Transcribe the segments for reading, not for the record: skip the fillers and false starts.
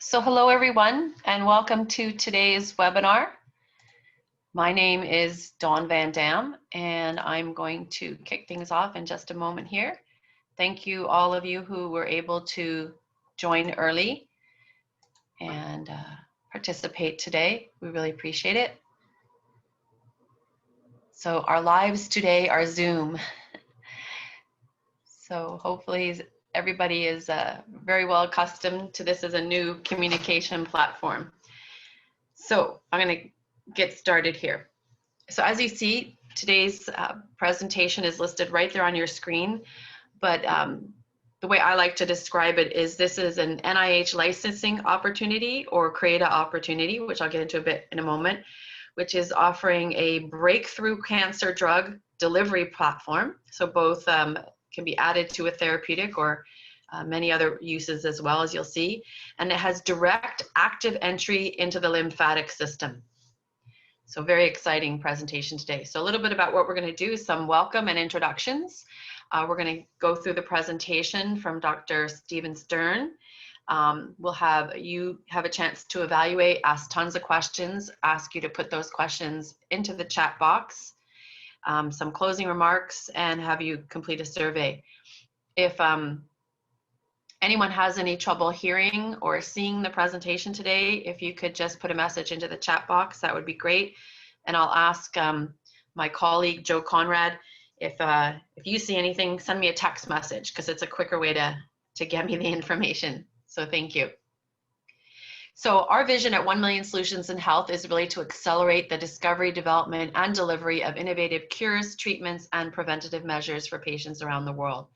So hello everyone and welcome to today's webinar. My name is Dawn Van Dam and I'm going to kick things off in just a moment here. Thank you all of you who were able to join early and participate today. We really appreciate it. So our lives today are Zoom. So hopefully everybody is very well accustomed to this as a new communication platform. So I'm going to get started here. So as you see, today's presentation is listed right there on your screen, but the way I like to describe it is this is an NIH licensing opportunity or CRADA opportunity, which I'll get into a bit in a moment, which is offering a breakthrough cancer drug delivery platform. So both can be added to a therapeutic or many other uses as well, as you'll see. And it has direct active entry into the lymphatic system. So very exciting presentation today. So a little bit about what we're going to do, some welcome and introductions. We're going to go through the presentation from Dr. Stephen Stern. We'll have you have a chance to evaluate, ask tons of questions, ask you to put those questions into the chat box, some closing remarks, and have you complete a survey. If anyone has any trouble hearing or seeing the presentation today, if you could just put a message into the chat box, that would be great. And I'll ask my colleague, Joe Conrad, if you see anything, send me a text message because it's a quicker way to get me the information. So thank you. So our vision at 1 Million Solutions in Health is really to accelerate the discovery, development, and delivery of innovative cures, treatments, and preventative measures for patients around the world.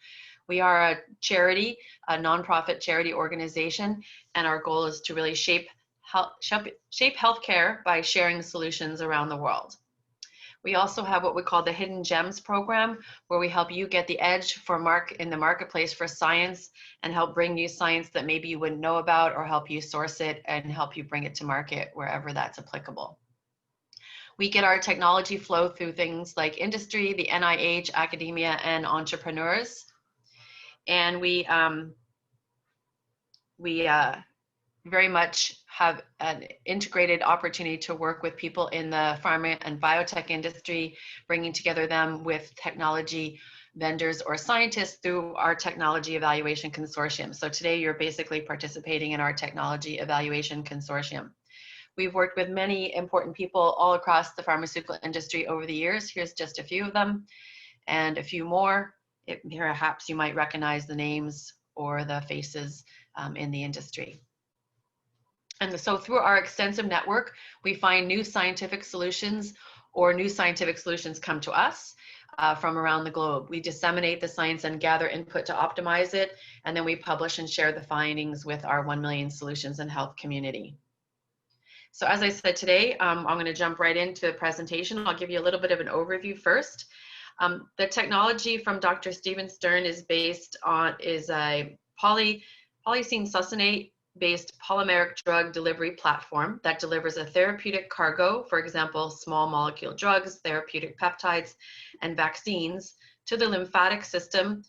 We are a charity, a nonprofit charity organization, and our goal is to really shape healthcare by sharing solutions around the world. We also have what we call the Hidden Gems program, where we help you get the edge in the marketplace for science and help bring you science that maybe you wouldn't know about, or help you source it and help you bring it to market wherever that's applicable. We get our technology flow through things like industry, the NIH, academia, and entrepreneurs. And we very much have an integrated opportunity to work with people in the pharma and biotech industry, bringing together them with technology vendors or scientists through our technology evaluation consortium. So today you're basically participating in our technology evaluation consortium. We've worked with many important people all across the pharmaceutical industry over the years. Here's just a few of them and a few more. Perhaps you might recognize the names or the faces in the industry. And so through our extensive network, we find new scientific solutions, or new scientific solutions come to us from around the globe. We disseminate the science and gather input to optimize it, and then we publish and share the findings with our 1 Million Solutions in Health community. So as I said today, I'm going to jump right into the presentation. I'll give you a little bit of an overview first. The technology from Dr. Stephen Stern is based on a polysine succinate based polymeric drug delivery platform that delivers a therapeutic cargo, for example, small molecule drugs, therapeutic peptides, and vaccines to the lymphatic system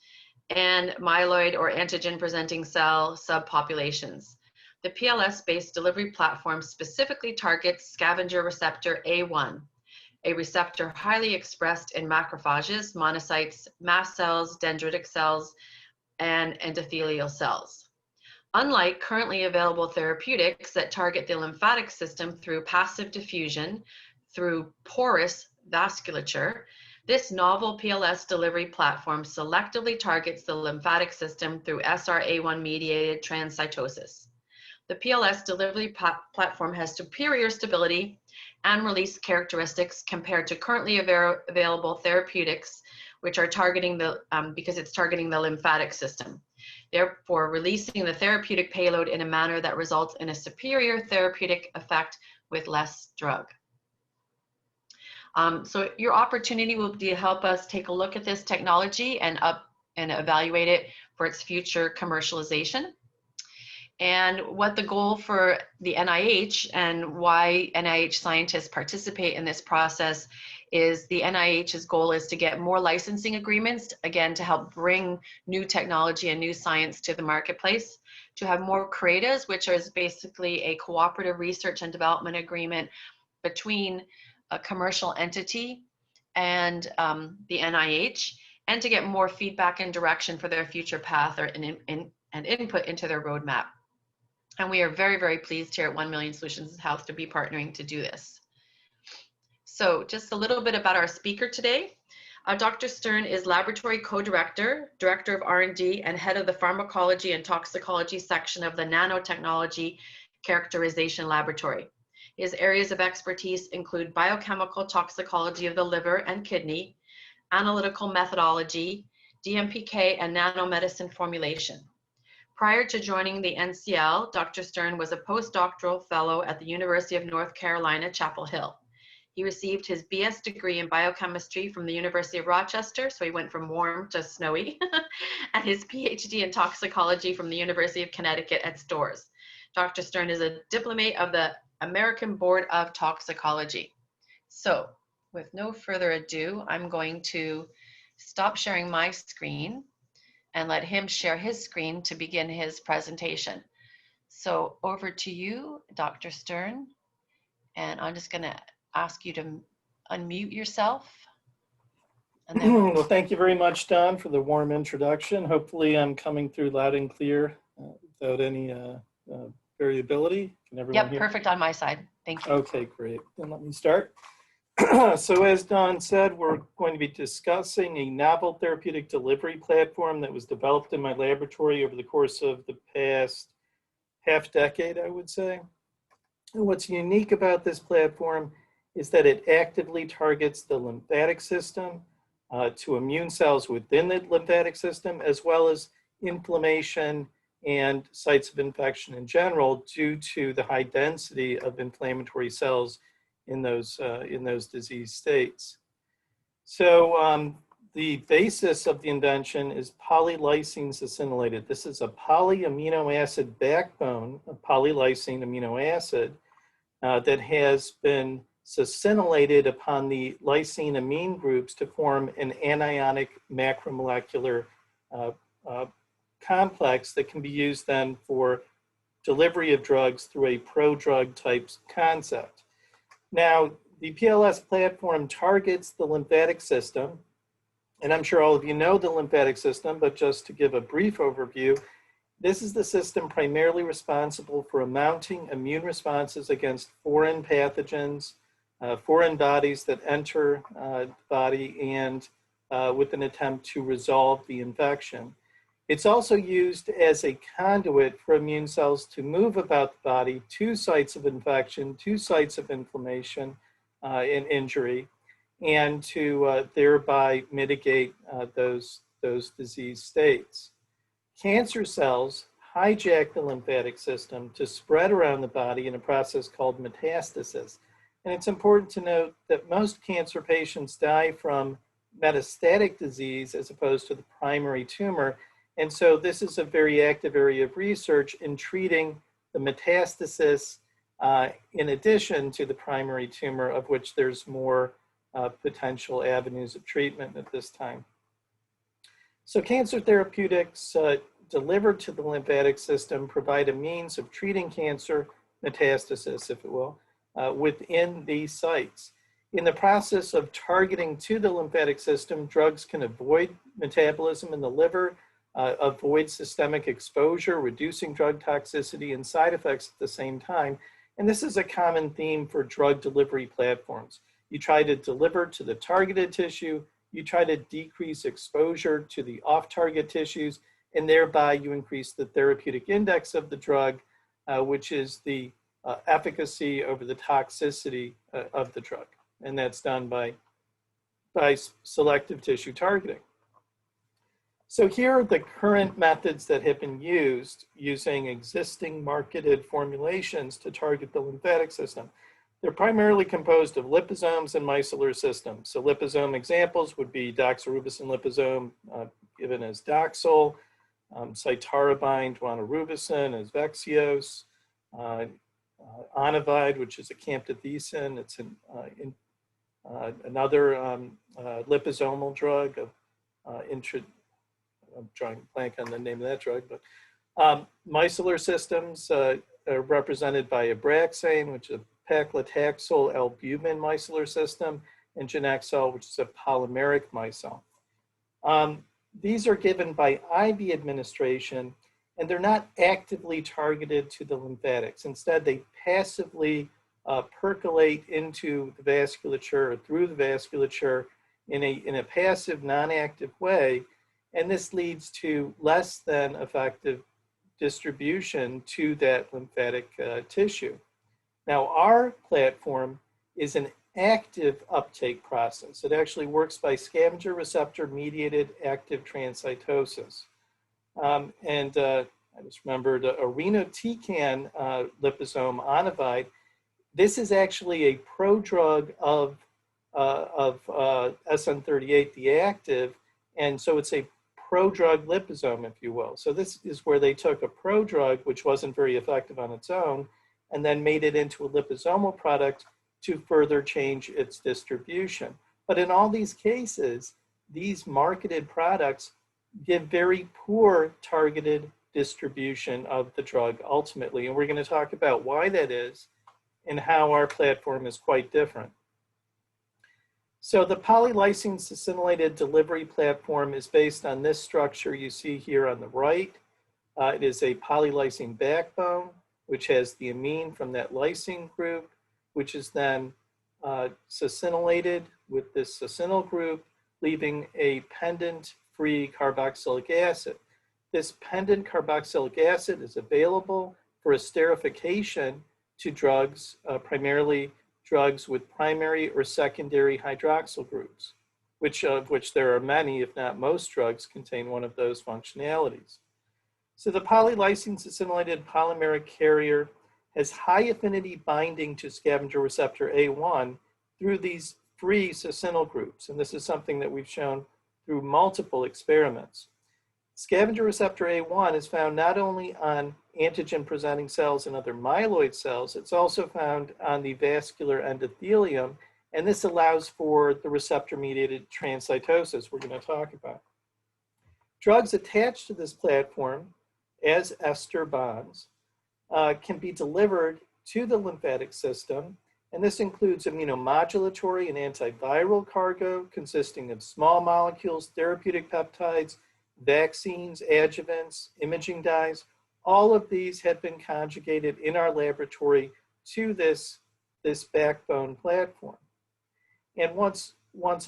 and myeloid or antigen presenting cell subpopulations. The PLS-based delivery platform specifically targets scavenger receptor A1, a receptor highly expressed in macrophages, monocytes, mast cells, dendritic cells, and endothelial cells. Unlike currently available therapeutics that target the lymphatic system through passive diffusion through porous vasculature, this novel PLS delivery platform selectively targets the lymphatic system through SRA1-mediated transcytosis. The PLS delivery platform has superior stability and release characteristics compared to currently available therapeutics, which are targeting because it's targeting the lymphatic system, therefore releasing the therapeutic payload in a manner that results in a superior therapeutic effect with less drug. So your opportunity will be to help us take a look at this technology and evaluate it for its future commercialization. And what the goal for the NIH and why NIH scientists participate in this process is the NIH's goal is to get more licensing agreements, again, to help bring new technology and new science to the marketplace, to have more CRADAs, which is basically a cooperative research and development agreement between a commercial entity and the NIH, and to get more feedback and direction for their future path and input into their roadmap. And we are very, very pleased here at 1 Million Solutions Health to be partnering to do this. So just a little bit about our speaker today. Dr. Stern is Laboratory Co-Director, Director of R&D, and Head of the Pharmacology and Toxicology section of the Nanotechnology Characterization Laboratory. His areas of expertise include biochemical toxicology of the liver and kidney, analytical methodology, DMPK, and nanomedicine formulation. Prior to joining the NCL, Dr. Stern was a postdoctoral fellow at the University of North Carolina, Chapel Hill. He received his BS degree in biochemistry from the University of Rochester, so he went from warm to snowy, and his PhD in toxicology from the University of Connecticut at Storrs. Dr. Stern is a diplomate of the American Board of Toxicology. So, with no further ado, I'm going to stop sharing my screen and let him share his screen to begin his presentation. So over to you, Dr. Stern, and I'm just gonna ask you to unmute yourself. And then well, thank you very much, Don, for the warm introduction. Hopefully I'm coming through loud and clear without any variability. Can everyone hear? Perfect on my side, thank you. Okay, great, then let me start. So as Don said, we're going to be discussing a novel therapeutic delivery platform that was developed in my laboratory over the course of the past half decade, I would say. And what's unique about this platform is that it actively targets the lymphatic system to immune cells within the lymphatic system, as well as inflammation and sites of infection in general due to the high density of inflammatory cells in those disease states. So the basis of the invention is polylysine succinylated. This is a polyamino acid backbone, a polylysine amino acid that has been succinylated upon the lysine amine groups to form an anionic macromolecular complex that can be used then for delivery of drugs through a prodrug type concept. Now, the PLS platform targets the lymphatic system, and I'm sure all of you know the lymphatic system, but just to give a brief overview, this is the system primarily responsible for mounting immune responses against foreign pathogens, foreign bodies that enter the body, and with an attempt to resolve the infection. It's also used as a conduit for immune cells to move about the body to sites of infection, to sites of inflammation and injury, and to thereby mitigate those disease states. Cancer cells hijack the lymphatic system to spread around the body in a process called metastasis. And it's important to note that most cancer patients die from metastatic disease as opposed to the primary tumor. And so this is a very active area of research in treating the metastasis in addition to the primary tumor, of which there's more potential avenues of treatment at this time. So cancer therapeutics delivered to the lymphatic system provide a means of treating cancer metastasis, if it will, within these sites. In the process of targeting to the lymphatic system, drugs can avoid metabolism in the liver, avoid systemic exposure, reducing drug toxicity and side effects at the same time. And this is a common theme for drug delivery platforms. You try to deliver to the targeted tissue, you try to decrease exposure to the off-target tissues, and thereby you increase the therapeutic index of the drug, which is the efficacy over the toxicity of the drug. And that's done by selective tissue targeting. So here are the current methods that have been used using existing marketed formulations to target the lymphatic system. They're primarily composed of liposomes and micellar systems. So liposome examples would be doxorubicin liposome, given as Doxil, cytarabine, daunorubicin is Vexios, Onivide, which is a camptothecin. It's another liposomal drug of I'm drawing a blank on the name of that drug, but micellar systems are represented by Abraxane, which is a paclitaxel albumin micellar system, and Genexol, which is a polymeric micelle. These are given by IV administration, and they're not actively targeted to the lymphatics. Instead, they passively percolate into the vasculature or through the vasculature in a passive, non-active way, and this leads to less than effective distribution to that lymphatic tissue. Now, our platform is an active uptake process. It actually works by scavenger receptor mediated active transcytosis. I just remembered irinotecan liposome Onivide. This is actually a prodrug of SN38, the active, and so it's a prodrug liposome, if you will. So this is where they took a prodrug, which wasn't very effective on its own, and then made it into a liposomal product to further change its distribution. But in all these cases, these marketed products give very poor targeted distribution of the drug ultimately. And we're going to talk about why that is and how our platform is quite different. So the polylysine succinylated delivery platform is based on this structure you see here on the right. It is a polylysine backbone, which has the amine from that lysine group, which is then succinylated with this succinyl group, leaving a pendant-free carboxylic acid. This pendant carboxylic acid is available for esterification to drugs, primarily drugs with primary or secondary hydroxyl groups, of which there are many, if not most drugs, contain one of those functionalities. So the polylysine succinylated polymeric carrier has high affinity binding to scavenger receptor A1 through these free succinyl groups, and this is something that we've shown through multiple experiments. Scavenger receptor A1 is found not only on antigen-presenting cells and other myeloid cells, it's also found on the vascular endothelium, and this allows for the receptor-mediated transcytosis we're going to talk about. Drugs attached to this platform as ester bonds can be delivered to the lymphatic system, and this includes immunomodulatory and antiviral cargo consisting of small molecules, therapeutic peptides, vaccines, adjuvants, imaging dyes. All of these have been conjugated in our laboratory to this backbone platform. And once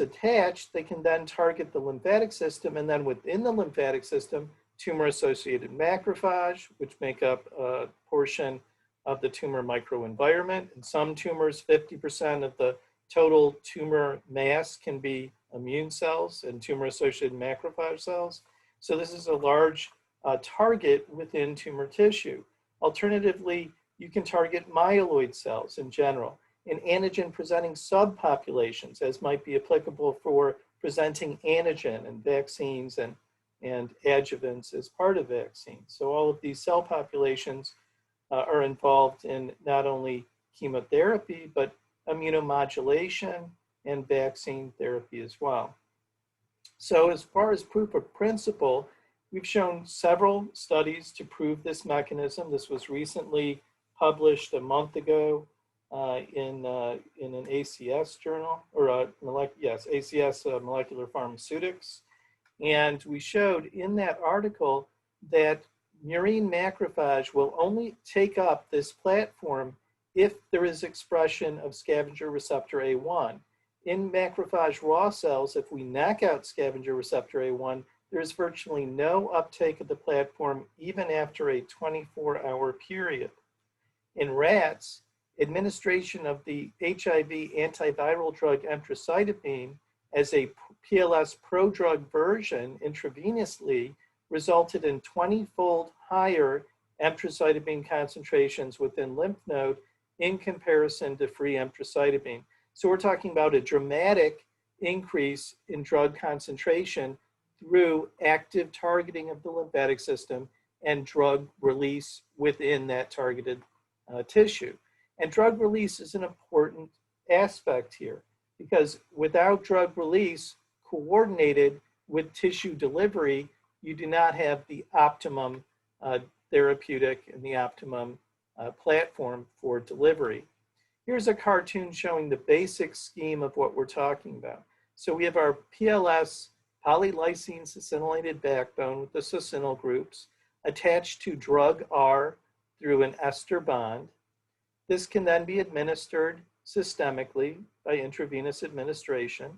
attached, they can then target the lymphatic system, and then within the lymphatic system, tumor-associated macrophage, which make up a portion of the tumor microenvironment. In some tumors, 50% of the total tumor mass can be immune cells and tumor-associated macrophage cells. So this is a large target within tumor tissue. Alternatively, you can target myeloid cells in general in antigen-presenting subpopulations, as might be applicable for presenting antigen and vaccines and adjuvants as part of vaccines. So all of these cell populations are involved in not only chemotherapy, but immunomodulation and vaccine therapy as well. So as far as proof of principle, we've shown several studies to prove this mechanism. This was recently published a month ago in an ACS journal, or ACS Molecular Pharmaceutics. And we showed in that article that murine macrophage will only take up this platform if there is expression of scavenger receptor A1. In macrophage raw cells, if we knock out scavenger receptor A1, there's virtually no uptake of the platform even after a 24-hour period. In rats, administration of the HIV antiviral drug emtricitabine as a PLS prodrug version intravenously resulted in 20-fold higher emtricitabine concentrations within lymph node in comparison to free emtricitabine. So we're talking about a dramatic increase in drug concentration through active targeting of the lymphatic system and drug release within that targeted tissue. And drug release is an important aspect here because without drug release coordinated with tissue delivery, you do not have the optimum therapeutic and the optimum platform for delivery. Here's a cartoon showing the basic scheme of what we're talking about. So we have our PLS polylysine succinylated backbone with the succinyl groups attached to drug R through an ester bond. This can then be administered systemically by intravenous administration.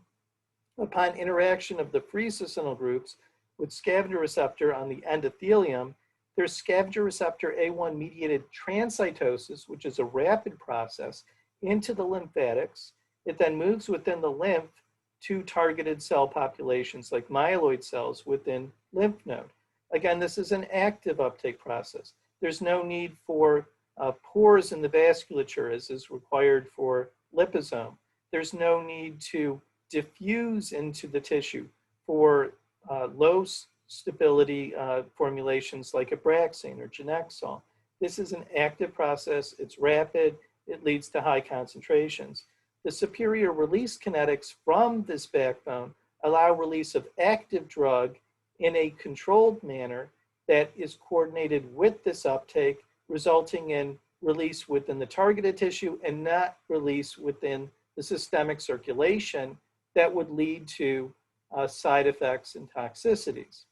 Upon interaction of the free succinyl groups with scavenger receptor on the endothelium, there's scavenger receptor A1 mediated transcytosis, which is a rapid process, into the lymphatics. It then moves within the lymph to targeted cell populations like myeloid cells within lymph node. Again, this is an active uptake process. There's no need for pores in the vasculature as is required for liposome. There's no need to diffuse into the tissue for low stability formulations like Abraxane or Genexol. This is an active process. It's rapid. It leads to high concentrations. The superior release kinetics from this backbone allow release of active drug in a controlled manner that is coordinated with this uptake, resulting in release within the targeted tissue and not release within the systemic circulation that would lead to side effects and toxicities.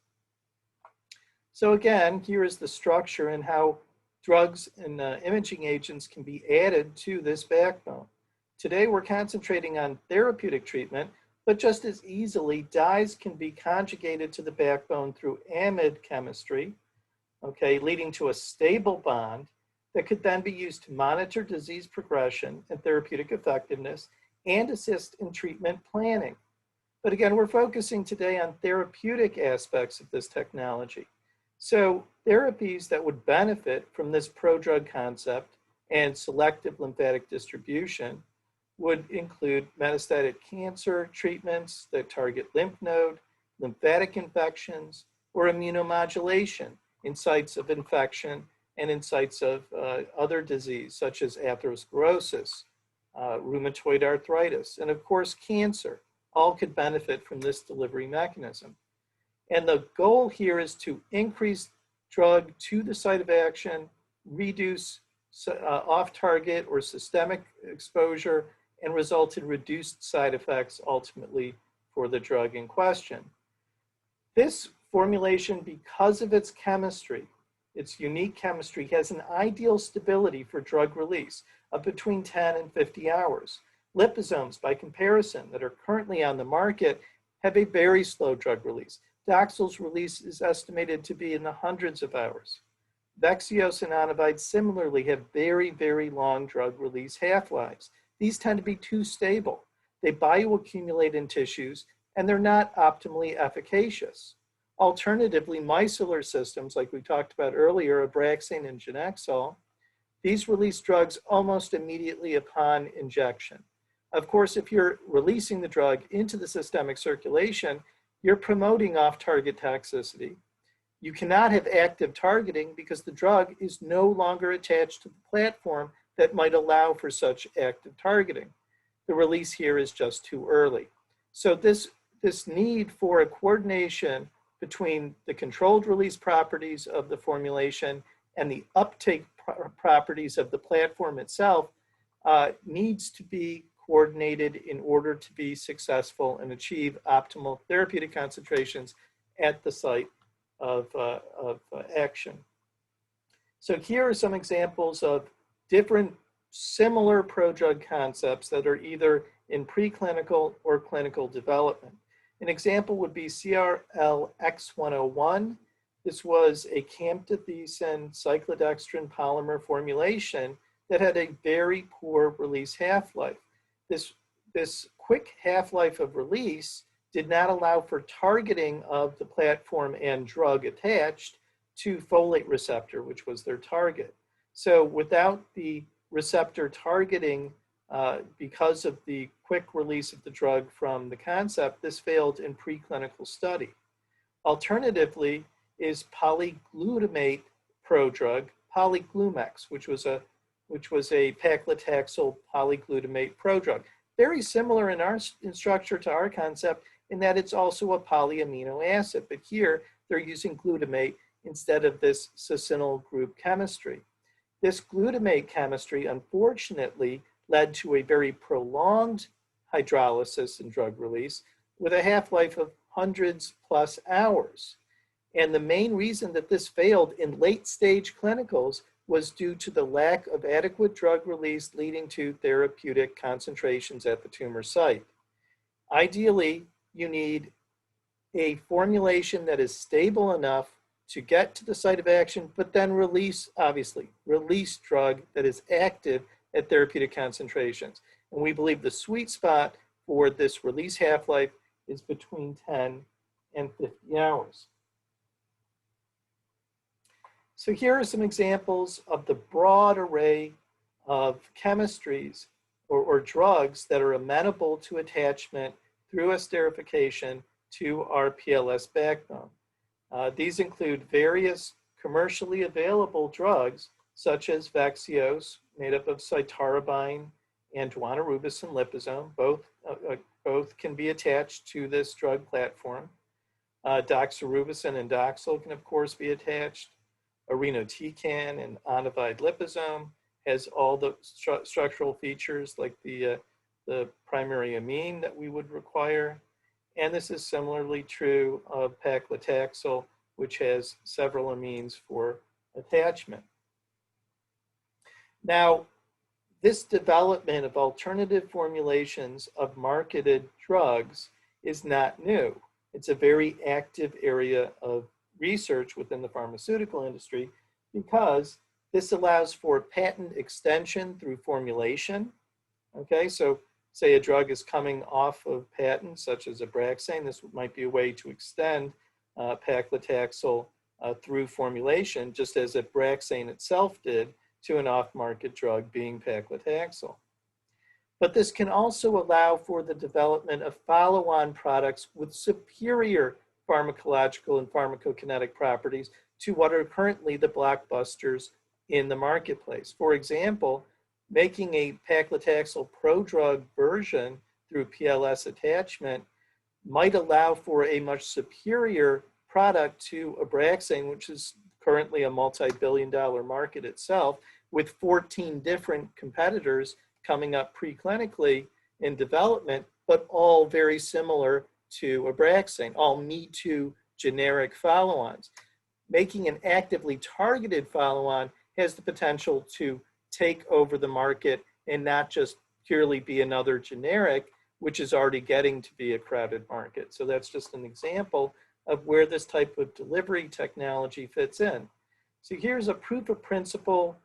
So again, here is the structure and how drugs and imaging agents can be added to this backbone. Today, we're concentrating on therapeutic treatment, but just as easily, dyes can be conjugated to the backbone through amide chemistry, okay, leading to a stable bond that could then be used to monitor disease progression and therapeutic effectiveness and assist in treatment planning. But again, we're focusing today on therapeutic aspects of this technology. So therapies that would benefit from this prodrug concept and selective lymphatic distribution would include metastatic cancer treatments that target lymph node, lymphatic infections, or immunomodulation in sites of infection and in sites of other disease, such as atherosclerosis, rheumatoid arthritis, and of course, cancer. All could benefit from this delivery mechanism. And the goal here is to increase drug to the site of action, reduce off-target or systemic exposure, and result in reduced side effects ultimately for the drug in question. This formulation, because of its chemistry, its unique chemistry, has an ideal stability for drug release of between 10 and 50 hours. Liposomes, by comparison, that are currently on the market have a very slow drug release. Doxil's release is estimated to be in the hundreds of hours. Vexios and Onivyde similarly have very, very long drug release half-lives. These tend to be too stable. They bioaccumulate in tissues, and they're not optimally efficacious. Alternatively, micellar systems, like we talked about earlier, Abraxane and Genexol, these release drugs almost immediately upon injection. Of course, if you're releasing the drug into the systemic circulation, you're promoting off-target toxicity. You cannot have active targeting because the drug is no longer attached to the platform that might allow for such active targeting. The release here is just too early. So this need for a coordination between the controlled release properties of the formulation and the uptake properties of the platform itself needs to be coordinated in order to be successful and achieve optimal therapeutic concentrations at the site of action. So here are some examples of different similar prodrug concepts that are either in preclinical or clinical development. An example would be CRLX101. This was a camptothecin cyclodextrin polymer formulation that had a very poor release half-life. This quick half-life of release did not allow for targeting of the platform and drug attached to folate receptor, which was their target. So without the receptor targeting, because of the quick release of the drug from the concept, this failed in preclinical study. Alternatively is polyglutamate prodrug, polyglumex, which was a paclitaxel polyglutamate prodrug. Very similar in structure to our concept in that it's also a polyamino acid, but here they're using glutamate instead of this succinyl group chemistry. This glutamate chemistry, unfortunately, led to a very prolonged hydrolysis and drug release with a half-life of hundreds plus hours. And the main reason that this failed in late-stage clinicals was due to the lack of adequate drug release leading to therapeutic concentrations at the tumor site. Ideally, you need a formulation that is stable enough to get to the site of action, but then release drug that is active at therapeutic concentrations. And we believe the sweet spot for this release half-life is between 10 and 50 hours. So here are some examples of the broad array of chemistries or drugs that are amenable to attachment through esterification to our PLS backbone. These include various commercially available drugs, such as Vexios, made up of cytarabine and guanirubicin liposome. Both can be attached to this drug platform. Doxorubicin and Doxil can, of course, be attached. Irinotecan and onivide liposome has all the structural features like the primary amine that we would require. And this is similarly true of paclitaxel, which has several amines for attachment. Now, this development of alternative formulations of marketed drugs is not new. It's a very active area of research within the pharmaceutical industry because this allows for patent extension through formulation. Okay, so say a drug is coming off of patent, such as Abraxane, this might be a way to extend paclitaxel through formulation, just as Abraxane itself did to an off-market drug being paclitaxel. But this can also allow for the development of follow-on products with superior pharmacological and pharmacokinetic properties to what are currently the blockbusters in the marketplace. For example, making a paclitaxel prodrug version through PLS attachment might allow for a much superior product to Abraxane, which is currently a multi-billion-dollar market itself, with 14 different competitors coming up preclinically in development, but all very similar to Abraxane, all Me Too generic follow-ons. Making an actively targeted follow-on has the potential to take over the market and not just purely be another generic, which is already getting to be a crowded market. So that's just an example of where this type of delivery technology fits in. So here's a proof of principle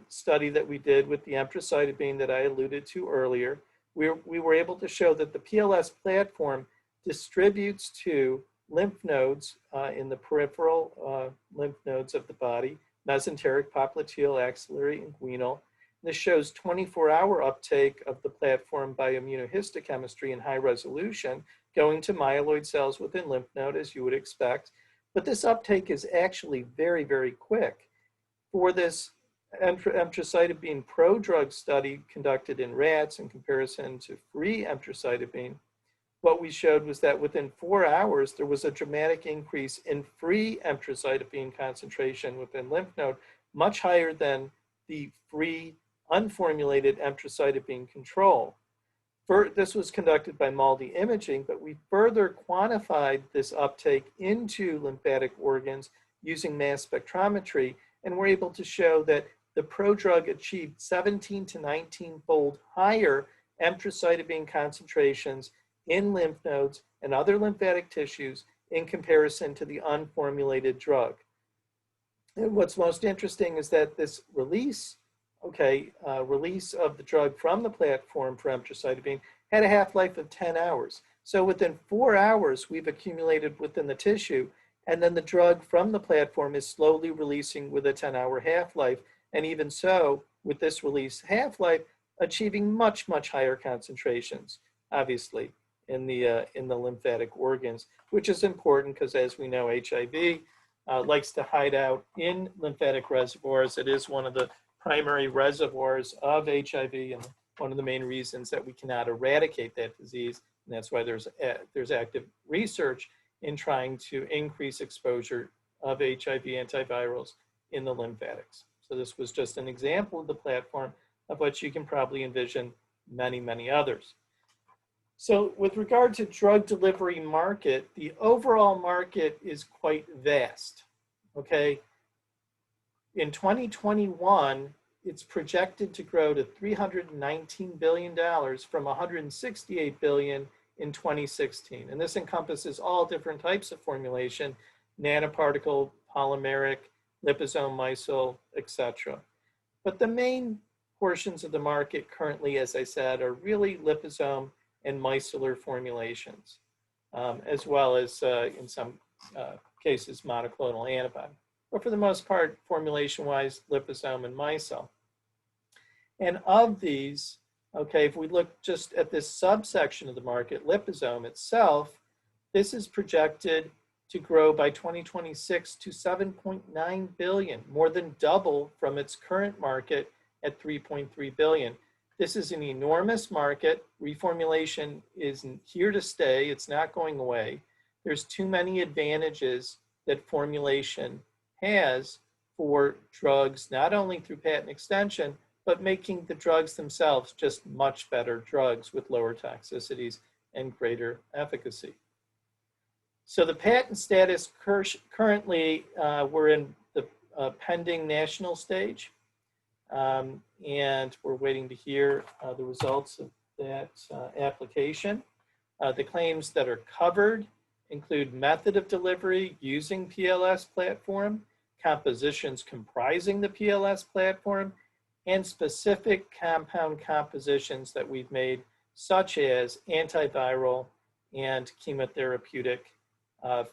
study that we did with the emtricitabine that I alluded to earlier. We were able to show that the PLS platform distributes to lymph nodes in the peripheral lymph nodes of the body, mesenteric, popliteal, axillary, and inguinal. This shows 24-hour uptake of the platform by immunohistochemistry in high resolution, going to myeloid cells within lymph node, as you would expect. But this uptake is actually very, very quick. For this emtricitabine prodrug study conducted in rats in comparison to free emtricitabine, what we showed was that within 4 hours, there was a dramatic increase in free emtricitabine concentration within lymph node, much higher than the free unformulated emtricitabine control. This was conducted by MALDI imaging, but we further quantified this uptake into lymphatic organs using mass spectrometry, and we're able to show that the prodrug achieved 17 to 19-fold higher emtricitabine concentrations in lymph nodes and other lymphatic tissues in comparison to the unformulated drug. And what's most interesting is that this release of the drug from the platform for emtricitabine had a half-life of 10 hours. So within 4 hours, we've accumulated within the tissue, and then the drug from the platform is slowly releasing with a 10-hour half-life. And even so, with this release half-life, achieving much, much higher concentrations, obviously. in the lymphatic organs, which is important because, as we know, HIV likes to hide out in lymphatic reservoirs. It is one of the primary reservoirs of HIV, and one of the main reasons that we cannot eradicate that disease. And that's why there's active research in trying to increase exposure of HIV antivirals in the lymphatics. So this was just an example of the platform, of which you can probably envision many, many others. So with regard to drug delivery market, the overall market is quite vast, okay? In 2021, it's projected to grow to $319 billion from $168 billion in 2016. And this encompasses all different types of formulation: nanoparticle, polymeric, liposome, micelle, etc. But the main portions of the market currently, as I said, are really liposome and micellar formulations, as well as in some cases monoclonal antibody. But for the most part, formulation-wise, liposome and micelle. And of these, okay, if we look just at this subsection of the market, liposome itself, this is projected to grow by 2026 to 7.9 billion, more than double from its current market at 3.3 billion. This is an enormous market. Reformulation is here to stay. It's not going away. There's too many advantages that formulation has for drugs, not only through patent extension, but making the drugs themselves just much better drugs with lower toxicities and greater efficacy. So the patent status currently, we're in the pending national stage, and we're waiting to hear the results of that application. The claims that are covered include method of delivery using PLS platform, compositions comprising the PLS platform, and specific compound compositions that we've made, such as antiviral and chemotherapeutic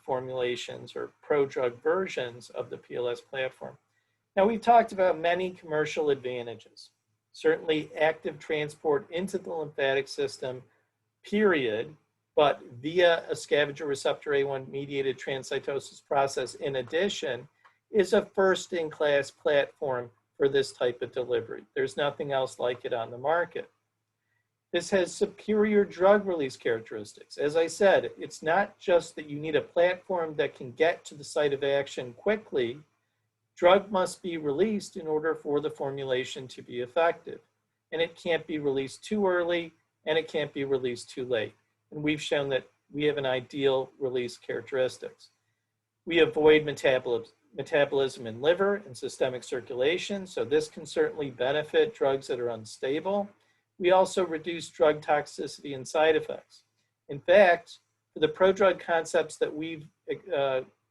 formulations or prodrug versions of the PLS platform. Now, we've talked about many commercial advantages. Certainly active transport into the lymphatic system, period, but via a scavenger receptor A1 mediated transcytosis process in addition, is a first-in-class platform for this type of delivery. There's nothing else like it on the market. This has superior drug release characteristics. As I said, it's not just that you need a platform that can get to the site of action quickly. Drug must be released in order for the formulation to be effective. And it can't be released too early, and it can't be released too late. And we've shown that we have an ideal release characteristics. We avoid metabolism in liver and systemic circulation, so this can certainly benefit drugs that are unstable. We also reduce drug toxicity and side effects. In fact, for the prodrug concepts that we've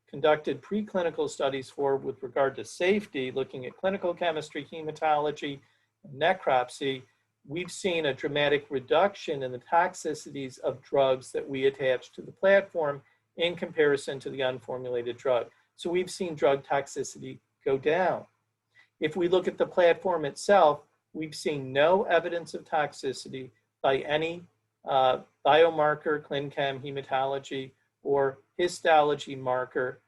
conducted preclinical studies for with regard to safety, looking at clinical chemistry, hematology, and necropsy, we've seen a dramatic reduction in the toxicities of drugs that we attach to the platform in comparison to the unformulated drug. So we've seen drug toxicity go down. If we look at the platform itself, we've seen no evidence of toxicity by any biomarker, clin-chem, hematology, or histology marker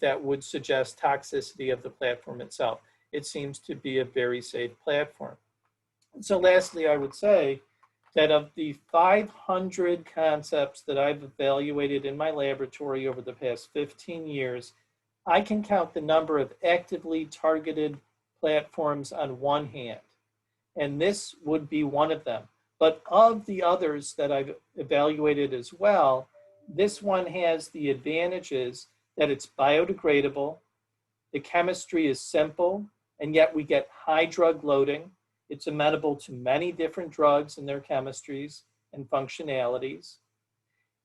that would suggest toxicity of the platform itself. It seems to be a very safe platform. So lastly, I would say that of the 500 concepts that I've evaluated in my laboratory over the past 15 years, I can count the number of actively targeted platforms on one hand, and this would be one of them. But of the others that I've evaluated as well, this one has the advantages that it's biodegradable, the chemistry is simple, and yet we get high drug loading. It's amenable to many different drugs and their chemistries and functionalities.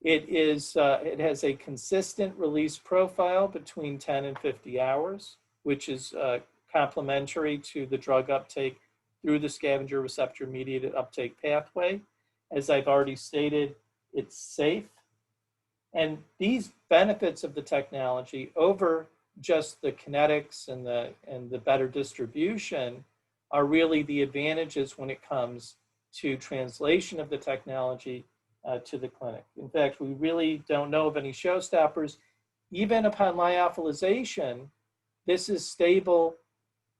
It has a consistent release profile between 10 and 50 hours, which is complementary to the drug uptake through the scavenger receptor mediated uptake pathway. As I've already stated, it's safe. And these benefits of the technology over just the kinetics and the better distribution are really the advantages when it comes to translation of the technology to the clinic. In fact, we really don't know of any showstoppers. Even upon lyophilization, this is stable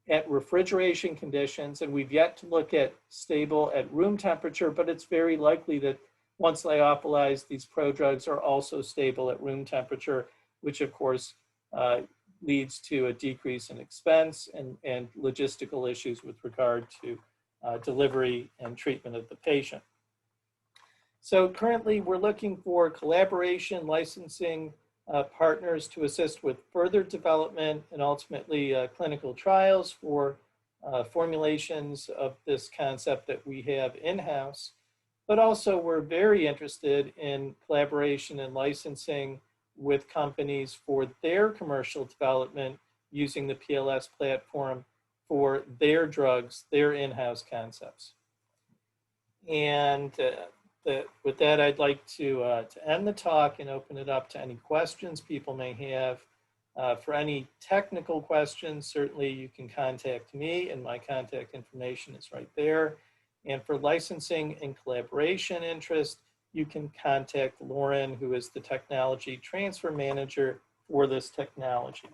at refrigeration conditions, and we've yet to look at stable at room temperature, but it's very likely that once lyophilized, these prodrugs are also stable at room temperature, which of course leads to a decrease in expense and logistical issues with regard to delivery and treatment of the patient. So currently we're looking for collaboration, licensing partners to assist with further development and ultimately clinical trials for formulations of this concept that we have in-house. But also we're very interested in collaboration and licensing with companies for their commercial development using the PLS platform for their drugs, their in-house concepts. And with that, I'd like to end the talk and open it up to any questions people may have. For any technical questions, certainly you can contact me, and my contact information is right there. And for licensing and collaboration interest, you can contact Lauren, who is the technology transfer manager for this technology.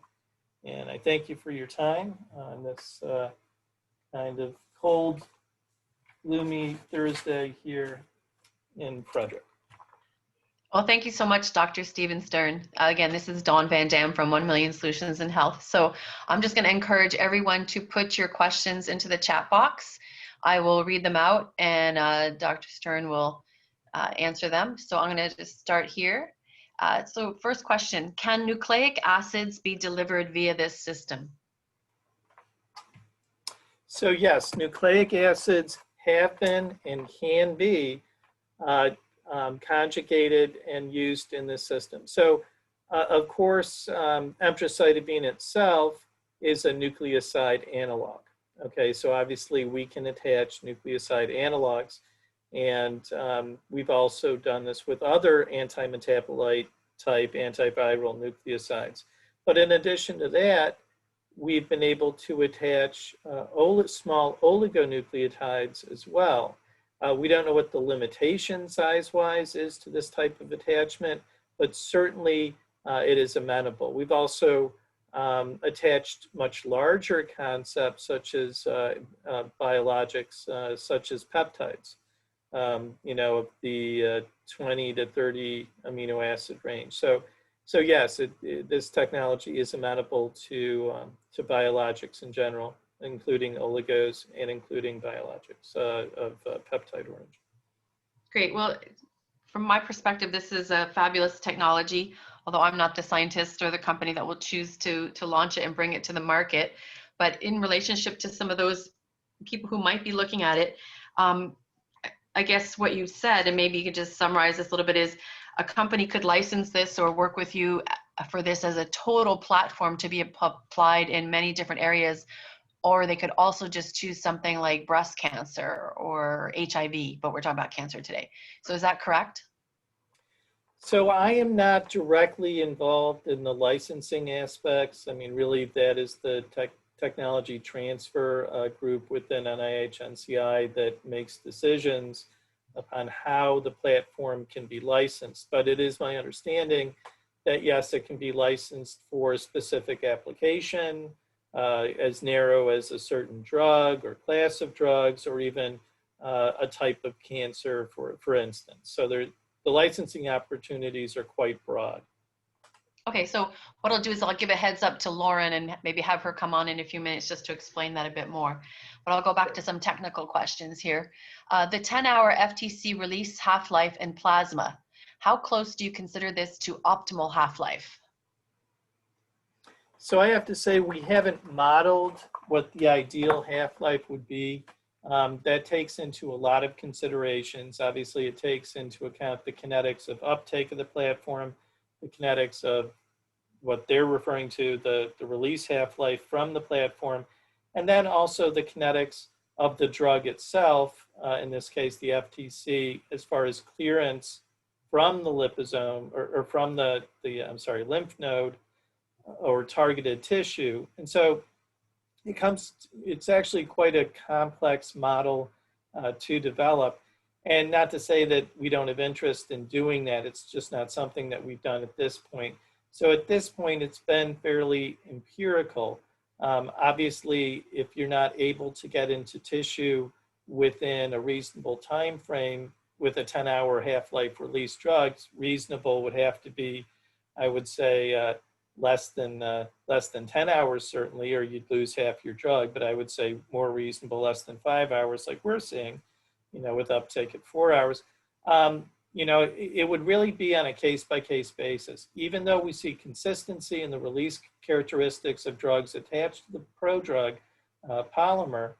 And I thank you for your time on this kind of cold, gloomy Thursday here in Frederick. Well, thank you so much, Dr. Steven Stern. Again, this is Dawn Van Dam from 1 Million Solutions in Health. So I'm just going to encourage everyone to put your questions into the chat box. I will read them out, and Dr. Stern will answer them. So I'm going to just start here. So first question, can nucleic acids be delivered via this system? So yes, nucleic acids have been and can be conjugated and used in this system. So of course, emtricitabine itself is a nucleoside analog. Okay, so obviously we can attach nucleoside analogs, and we've also done this with other anti-metabolite type antiviral nucleosides. But in addition to that, we've been able to attach small oligonucleotides as well. We don't know what the limitation size-wise is to this type of attachment, but certainly it is amenable. We've also attached much larger concepts such as biologics, such as peptides, you know, the 20 to 30 amino acid range. So yes, this technology is amenable to biologics in general, including oligos and including biologics of peptide origin. Great. Well, from my perspective, this is a fabulous technology, although I'm not the scientist or the company that will choose to launch it and bring it to the market. But in relationship to some of those people who might be looking at it, I guess what you said, and maybe you could just summarize this a little bit, is a company could license this or work with you for this as a total platform to be applied in many different areas, or they could also just choose something like breast cancer or HIV, but we're talking about cancer today. So is that correct? So I am not directly involved in the licensing aspects. I mean, really that is the technology transfer group within NIH, NCI that makes decisions upon how the platform can be licensed. But it is my understanding that yes, it can be licensed for a specific application, as narrow as a certain drug or class of drugs, or even a type of cancer, for instance. So the licensing opportunities are quite broad. Okay, so what I'll do is I'll give a heads up to Lauren and maybe have her come on in a few minutes just to explain that a bit more. But I'll go back to some technical questions here. The 10-hour FTC release half-life in plasma, how close do you consider this to optimal half-life? So I have to say we haven't modeled what the ideal half-life would be. That takes into a lot of considerations. Obviously, it takes into account the kinetics of uptake of the platform, the kinetics of what they're referring to, the release half-life from the platform, and then also the kinetics of the drug itself, in this case, the FTC, as far as clearance from the liposome or from the lymph node or targeted tissue. And so it's actually quite a complex model to develop. And not to say that we don't have interest in doing that, it's just not something that we've done at this point. So at this point, it's been fairly empirical. Obviously, if you're not able to get into tissue within a reasonable time frame with a 10-hour half-life release drugs, reasonable would have to be, I would say, less than 10 hours certainly, or you'd lose half your drug. But I would say more reasonable, less than 5 hours, like we're seeing, with uptake at 4 hours. It would really be on a case-by-case basis. Even though we see consistency in the release characteristics of drugs attached to the prodrug polymer,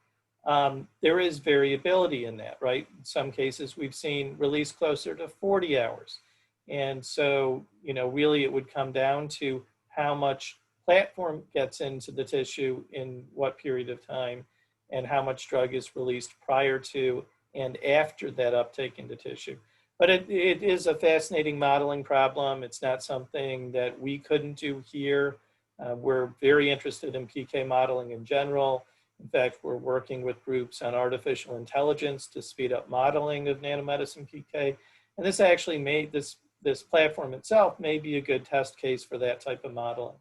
there is variability in that, right? In some cases, we've seen release closer to 40 hours. And so, really it would come down to how much platform gets into the tissue in what period of time, and how much drug is released prior to and after that uptake into tissue. But it is a fascinating modeling problem. It's not something that we couldn't do here. We're very interested in PK modeling in general. In fact, we're working with groups on artificial intelligence to speed up modeling of nanomedicine PK. And this actually made this platform itself may be a good test case for that type of modeling.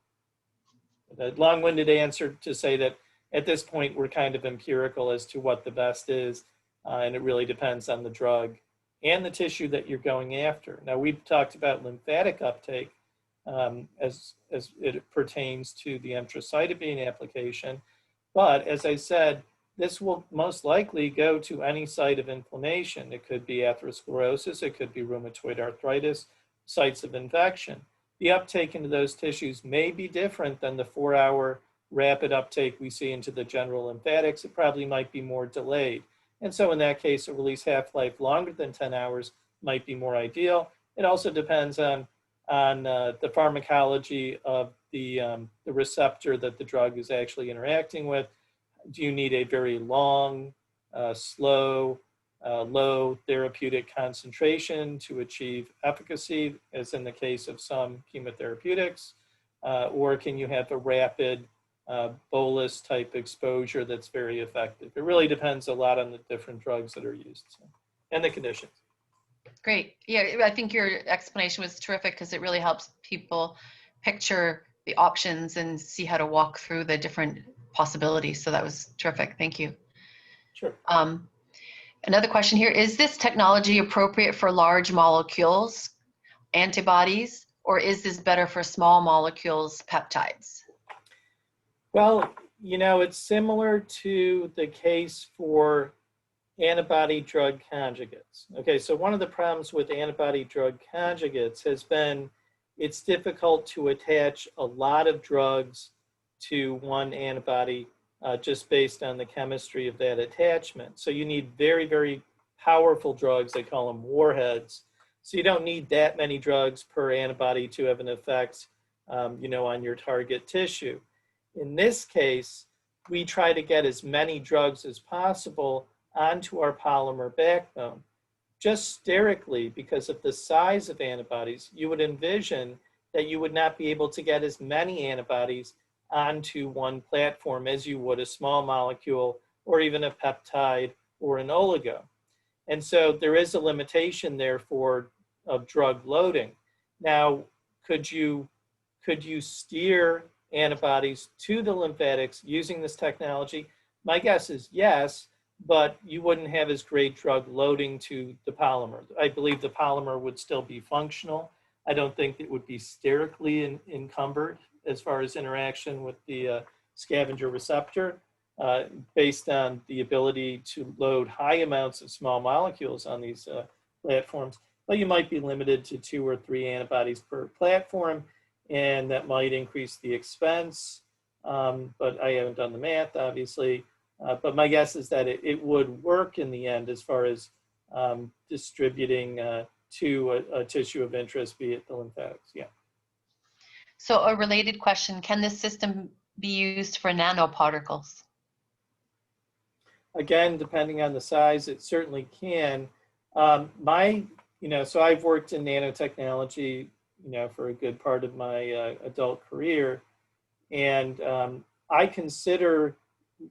A long-winded answer to say that at this point, we're kind of empirical as to what the best is, and it really depends on the drug and the tissue that you're going after. Now, we've talked about lymphatic uptake as it pertains to the emtricitabine application, but as I said, this will most likely go to any site of inflammation. It could be atherosclerosis, it could be rheumatoid arthritis, sites of infection. The uptake into those tissues may be different than the 4-hour rapid uptake we see into the general lymphatics. It probably might be more delayed. And so in that case, a release half-life longer than 10 hours might be more ideal. It also depends on the pharmacology of the receptor that the drug is actually interacting with. Do you need a very long, slow, low therapeutic concentration to achieve efficacy, as in the case of some chemotherapeutics? Or can you have a rapid bolus type exposure that's very effective? It really depends a lot on the different drugs that are used, and the conditions. Great. Yeah, I think your explanation was terrific because it really helps people picture the options and see how to walk through the different possibilities. So that was terrific. Thank you. Sure. Another question here, is this technology appropriate for large molecules, antibodies, or is this better for small molecules, peptides? Well, it's similar to the case for antibody drug conjugates. Okay, so one of the problems with antibody drug conjugates has been it's difficult to attach a lot of drugs to one antibody just based on the chemistry of that attachment. So you need very, very powerful drugs. They call them warheads. So you don't need that many drugs per antibody to have an effect, on your target tissue. In this case, we try to get as many drugs as possible onto our polymer backbone. Just sterically, because of the size of antibodies, you would envision that you would not be able to get as many antibodies onto one platform as you would a small molecule or even a peptide or an oligo. And so there is a limitation therefore of drug loading. Now, could you steer antibodies to the lymphatics using this technology? My guess is yes, but you wouldn't have as great drug loading to the polymer. I believe the polymer would still be functional. I don't think it would be sterically encumbered as far as interaction with the scavenger receptor, based on the ability to load high amounts of small molecules on these platforms. But you might be limited to 2 or 3 antibodies per platform, and that might increase the expense. But I haven't done the math, obviously. But my guess is that it would work in the end as far as distributing to a tissue of interest, be it the lymphatics. Yeah. So a related question, can this system be used for nanoparticles? Again, depending on the size, it certainly can. So I've worked in nanotechnology, for a good part of my adult career. And I consider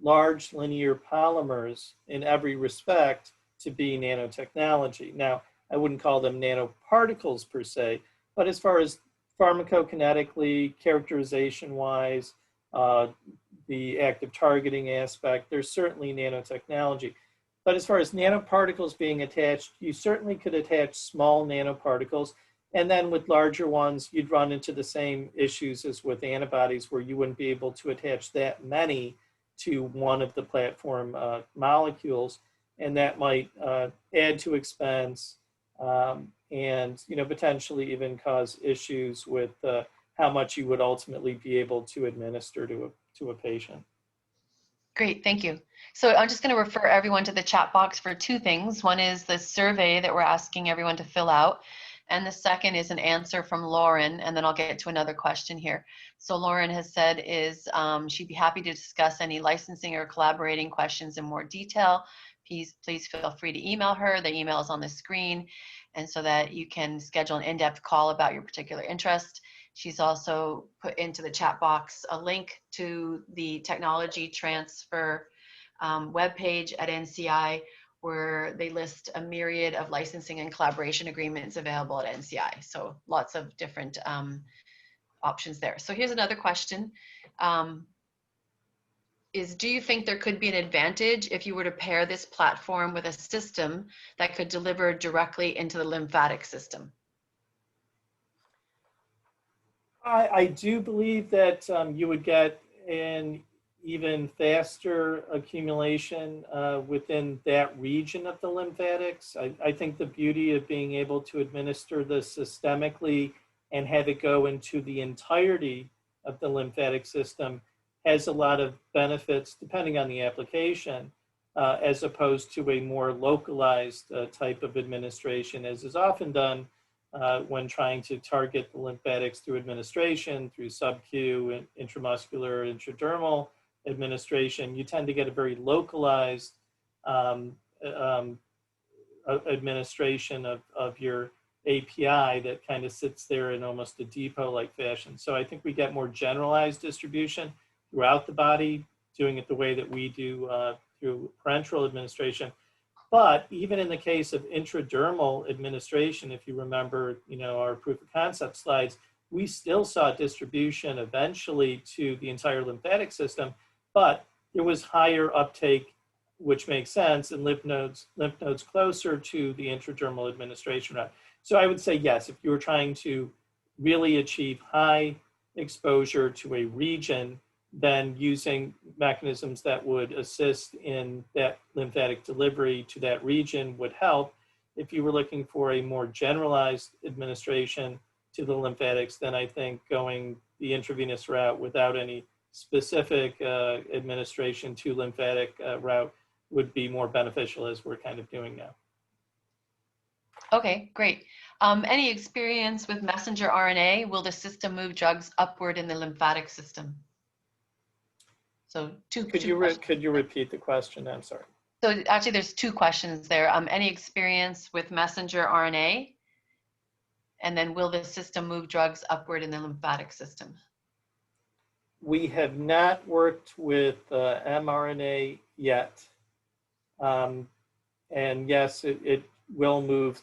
large linear polymers in every respect to be nanotechnology. Now, I wouldn't call them nanoparticles per se, but as far as pharmacokinetically, characterization-wise, the active targeting aspect, there's certainly nanotechnology. But as far as nanoparticles being attached, you certainly could attach small nanoparticles. And then with larger ones, you'd run into the same issues as with antibodies, where you wouldn't be able to attach that many to one of the platform molecules. And that might add to expense and potentially even cause issues with how much you would ultimately be able to administer to a patient. Great, thank you. So I'm just going to refer everyone to the chat box for two things. One is the survey that we're asking everyone to fill out. And the second is an answer from Lauren, and then I'll get to another question here. So Lauren has said she'd be happy to discuss any licensing or collaborating questions in more detail. Please feel free to email her. The email is on the screen, and so that you can schedule an in-depth call about your particular interest. She's also put into the chat box a link to the technology transfer webpage at NCI, where they list a myriad of licensing and collaboration agreements available at NCI. So lots of different options there. So here's another question. Do you think there could be an advantage if you were to pair this platform with a system that could deliver directly into the lymphatic system? I do believe that you would get an even faster accumulation within that region of the lymphatics. I think the beauty of being able to administer this systemically and have it go into the entirety of the lymphatic system has a lot of benefits depending on the application, as opposed to a more localized type of administration, as is often done when trying to target the lymphatics through administration, through sub-Q, intramuscular, intradermal administration. You tend to get a very localized administration of your API that kind of sits there in almost a depot-like fashion. So I think we get more generalized distribution throughout the body, doing it the way that we do through parenteral administration. But even in the case of intradermal administration, if you remember, our proof of concept slides, we still saw distribution eventually to the entire lymphatic system, but there was higher uptake, which makes sense, in lymph nodes closer to the intradermal administration route. So I would say yes, if you were trying to really achieve high exposure to a region, then using mechanisms that would assist in that lymphatic delivery to that region would help. If you were looking for a more generalized administration to the lymphatics, then I think going the intravenous route without any specific administration to lymphatic route would be more beneficial, as we're kind of doing now. Okay, great. Any experience with messenger RNA? Will the system move drugs upward in the lymphatic system? So Could you repeat the question? I'm sorry. So actually there's two questions there. Any experience with messenger RNA? And then will the system move drugs upward in the lymphatic system? We have not worked with mRNA yet. And yes, it will move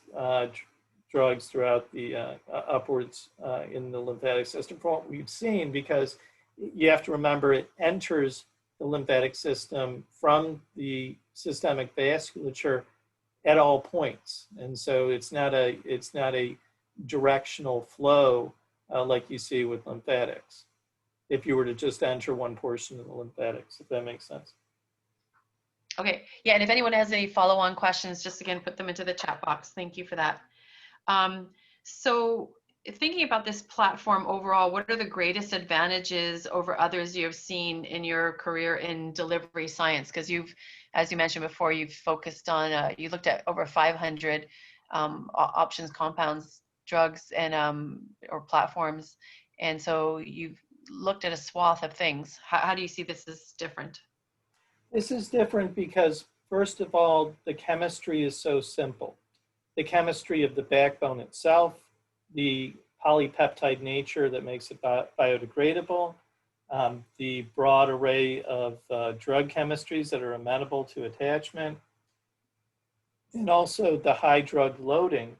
drugs throughout the upwards in the lymphatic system from what we've seen, because you have to remember it enters the lymphatic system from the systemic vasculature at all points. And so it's not a directional flow like you see with lymphatics, if you were to just enter one portion of the lymphatics, if that makes sense. Okay, yeah, and if anyone has any follow-on questions, just again, put them into the chat box. Thank you for that. So thinking about this platform overall, what are the greatest advantages over others you have seen in your career in delivery science? Because as you mentioned before, you've focused on, you looked at over 500 options, compounds, drugs, and or platforms. And so you've looked at a swath of things. How do you see this as different? This is different because, first of all, the chemistry is so simple. The chemistry of the backbone itself, the polypeptide nature that makes it biodegradable, the broad array of drug chemistries that are amenable to attachment, and also the high drug loading.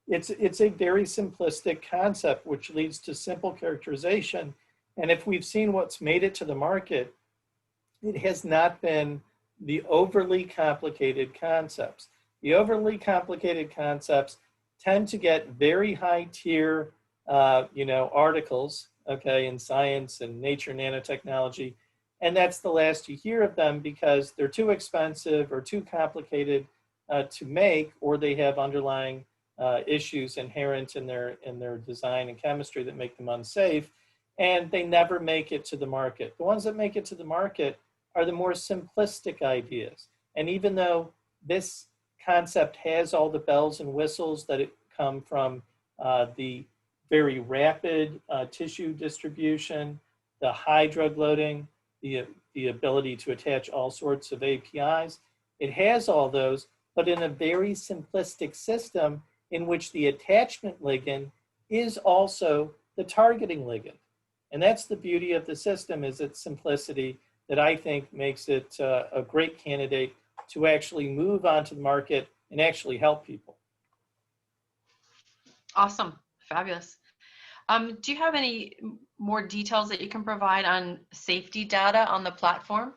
It's a very simplistic concept, which leads to simple characterization. And if we've seen what's made it to the market, it has not been the overly complicated concepts. The overly complicated concepts tend to get very high tier, articles, okay, in Science and Nature Nanotechnology. And that's the last you hear of them because they're too expensive or too complicated to make, or they have underlying issues inherent in their design and chemistry that make them unsafe, and they never make it to the market. The ones that make it to the market are the more simplistic ideas. And even though this concept has all the bells and whistles that come from the very rapid tissue distribution, the high drug loading, the ability to attach all sorts of APIs, it has all those, but in a very simplistic system in which the attachment ligand is also the targeting ligand. And that's the beauty of the system, is its simplicity, that I think makes it a great candidate to actually move onto the market and actually help people. Awesome, fabulous. Do you have any more details that you can provide on safety data on the platform?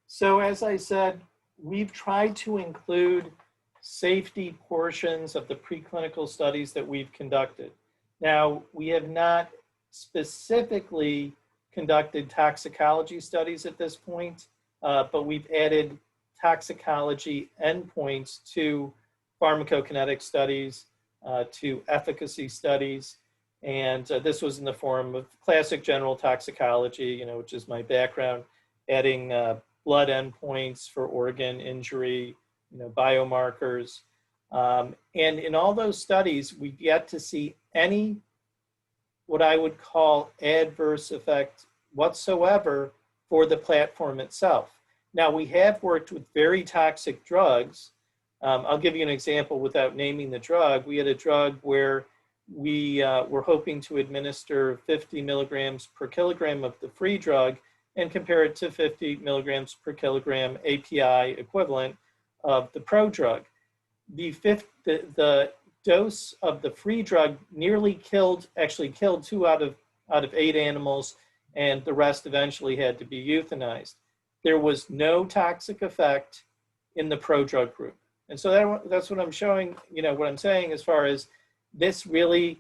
So as I said, we've tried to include safety portions of the preclinical studies that we've conducted. Now, we have not specifically conducted toxicology studies at this point, but we've added toxicology endpoints to pharmacokinetic studies, to efficacy studies, and this was in the form of classic general toxicology, which is my background, adding blood endpoints for organ injury, biomarkers. And in all those studies, we've yet to see any what I would call adverse effect whatsoever for the platform itself. Now, we have worked with very toxic drugs. I'll give you an example without naming the drug. We had a drug where we were hoping to administer 50 milligrams per kilogram of the free drug and compare it to 50 milligrams per kilogram API equivalent of the pro drug. The dose of the free drug nearly killed 2 out of 8 animals, and the rest eventually had to be euthanized. There was no toxic effect in the pro drug group. And so that's what I'm showing, what I'm saying as far as this really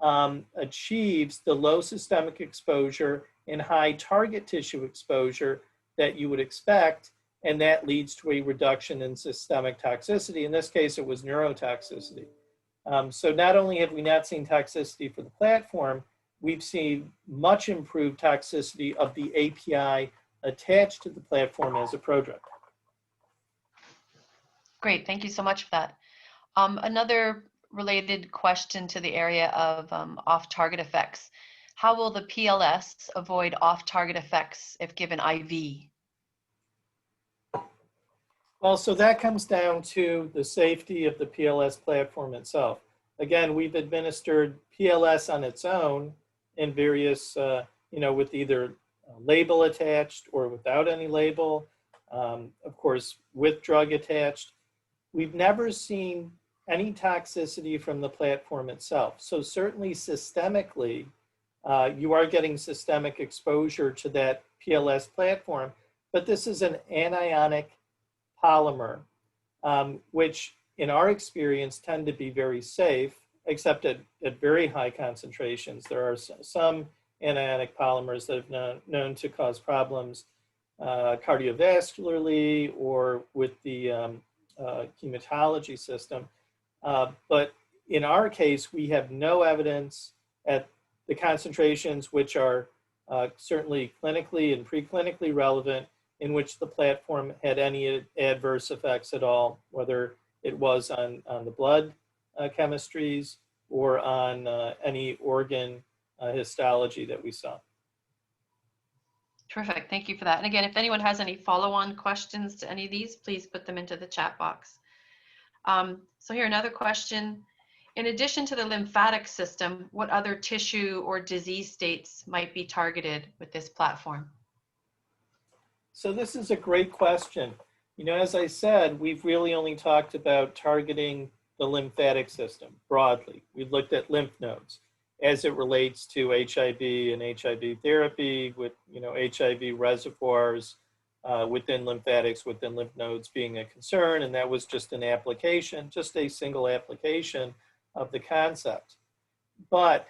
achieves the low systemic exposure and high target tissue exposure that you would expect, and that leads to a reduction in systemic toxicity. In this case, it was neurotoxicity. So not only have we not seen toxicity for the platform, we've seen much improved toxicity of the API attached to the platform as a prodrug. Great, thank you so much for that. Another related question to the area of off-target effects. How will the PLS avoid off-target effects if given IV? Well, so that comes down to the safety of the PLS platform itself. Again, we've administered PLS on its own in various, with either a label attached or without any label, of course, with drug attached. We've never seen any toxicity from the platform itself. So certainly systemically, you are getting systemic exposure to that PLS platform, but this is an anionic polymer, which in our experience tend to be very safe, except at very high concentrations. There are some anionic polymers that have known to cause problems cardiovascularly or with the hematology system. But in our case, we have no evidence at the concentrations which are certainly clinically and preclinically relevant in which the platform had any adverse effects at all, whether it was on the blood chemistries or on any organ histology that we saw. Terrific, thank you for that. And again, if anyone has any follow-on questions to any of these, please put them into the chat box. So here, another question. In addition to the lymphatic system, what other tissue or disease states might be targeted with this platform? So this is a great question. You know, as I said, we've really only talked about targeting the lymphatic system broadly. We've looked at lymph nodes as it relates to HIV and HIV therapy with, you know, HIV reservoirs within lymphatics, within lymph nodes being a concern. And that was just an application, just a single application of the concept. But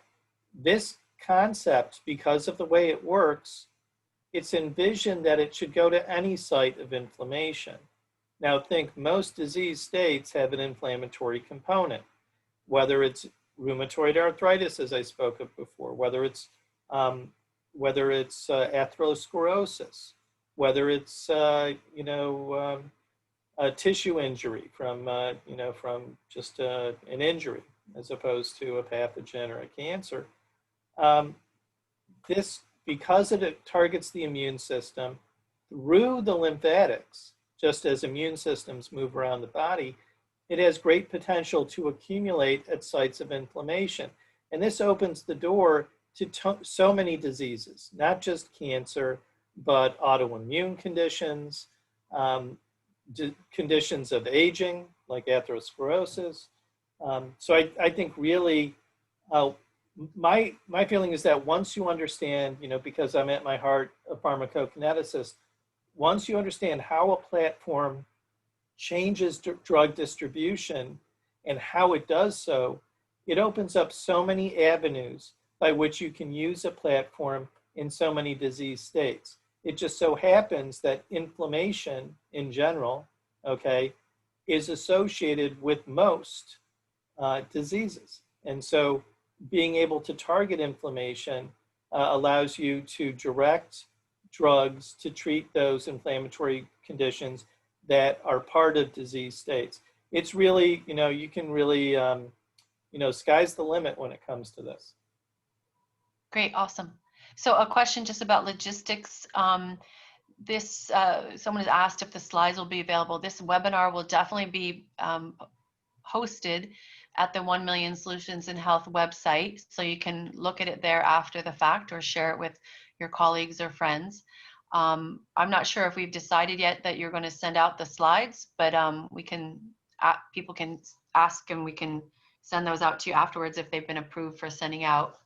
this concept, because of the way it works, it's envisioned that it should go to any site of inflammation. Now think most disease states have an inflammatory component, whether it's rheumatoid arthritis, as I spoke of before, whether it's atherosclerosis, whether it's a tissue injury from from just an injury as opposed to a pathogen or a cancer. Because it targets the immune system through the lymphatics, just as immune systems move around the body, it has great potential to accumulate at sites of inflammation. And this opens the door to so many diseases, not just cancer, but autoimmune conditions, conditions of aging, like atherosclerosis. So I think really, my feeling is that once you understand, because I'm at my heart a pharmacokineticist, once you understand how a platform changes drug distribution and how it does so, it opens up so many avenues by which you can use a platform in so many disease states. It just so happens that inflammation in general, is associated with most diseases. And so being able to target inflammation allows you to direct drugs to treat those inflammatory conditions that are part of disease states. It's really, you can really, sky's the limit when it comes to this. Great, awesome. So a question just about logistics. Someone has asked if the slides will be available. This webinar will definitely be hosted at the 1 Million Solutions in Health website. So you can look at it there after the fact or share it with your colleagues or friends. I'm not sure if we've decided yet that you're going to send out the slides, but people can ask and we can send those out to you afterwards if they've been approved for sending out.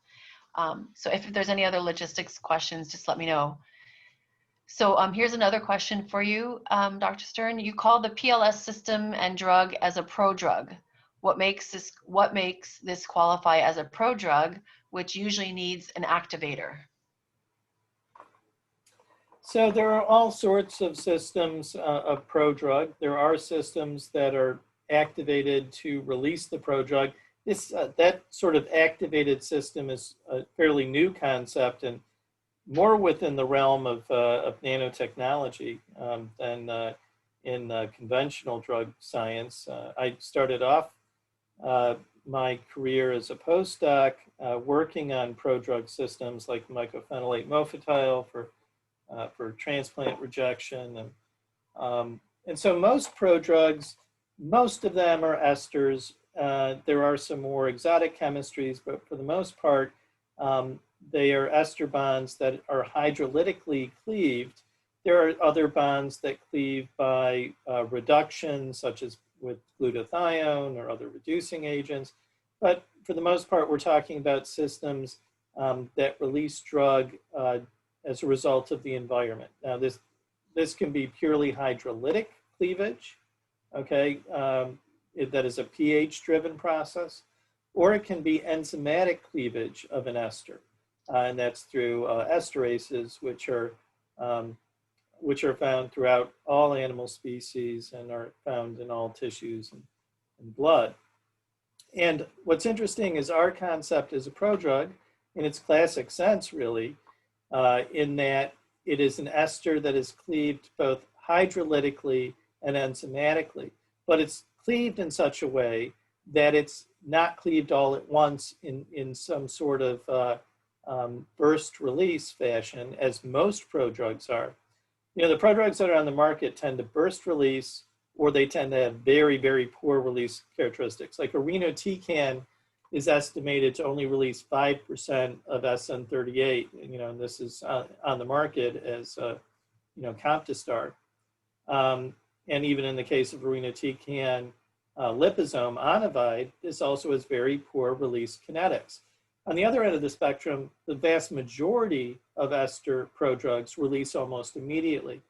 So if there's any other logistics questions, just let me know. So here's another question for you, Dr. Stern. You call the PLS system and drug as a prodrug. What makes this qualify as a prodrug, which usually needs an activator? So there are all sorts of systems of prodrug. There are systems that are activated to release the prodrug. That sort of activated system is a fairly new concept and more within the realm of nanotechnology than in conventional drug science. I started off my career as a postdoc working on prodrug systems like mycophenolate mofetil for transplant rejection. And so most prodrugs, most of them are esters. There are some more exotic chemistries, but for the most part, they are ester bonds that are hydrolytically cleaved. There are other bonds that cleave by reduction, such as with glutathione or other reducing agents. But for the most part, we're talking about systems that release drug as a result of the environment. Now, this can be purely hydrolytic cleavage, that is a pH-driven process, or it can be enzymatic cleavage of an ester, and that's through esterases, which are found throughout all animal species and are found in all tissues and blood. And what's interesting is our concept is a prodrug in its classic sense, really, in that it is an ester that is cleaved both hydrolytically and enzymatically, but it's cleaved in such a way that it's not cleaved all at once in some sort of burst release fashion, as most prodrugs are. The prodrugs that are on the market tend to burst release, or they tend to have very, very poor release characteristics. Like irinotecan is estimated to only release 5% of SN38, and this is on the market as Comptistar. and even in the case of irinotecan liposome onivide, this also has very poor release kinetics. On the other end of the spectrum, the vast majority of ester prodrugs release almost immediately.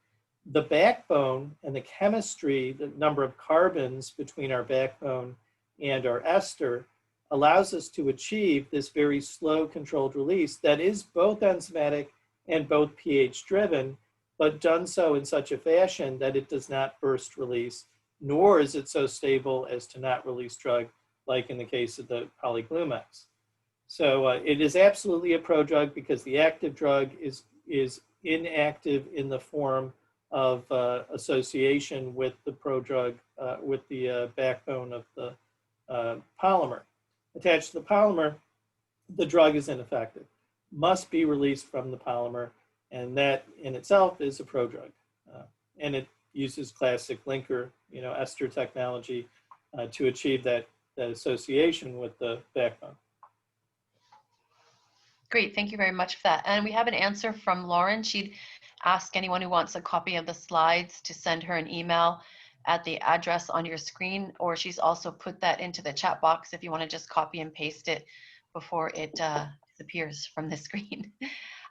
The backbone and the chemistry, the number of carbons between our backbone and our ester, allows us to achieve this very slow controlled release that is both enzymatic and both pH driven, but done so in such a fashion that it does not burst release, nor is it so stable as to not release drug, like in the case of the polyglumex. So it is absolutely a prodrug because the active drug is inactive in the form of association with the prodrug, with the backbone of the polymer. Attached to the polymer, the drug is ineffective, must be released from the polymer, and that in itself is a prodrug. And it uses classic linker, ester technology to achieve that association with the backbone. Great, thank you very much for that. And we have an answer from Lauren. She'd ask anyone who wants a copy of the slides to send her an email at the address on your screen, or she's also put that into the chat box if you want to just copy and paste it before it disappears from the screen.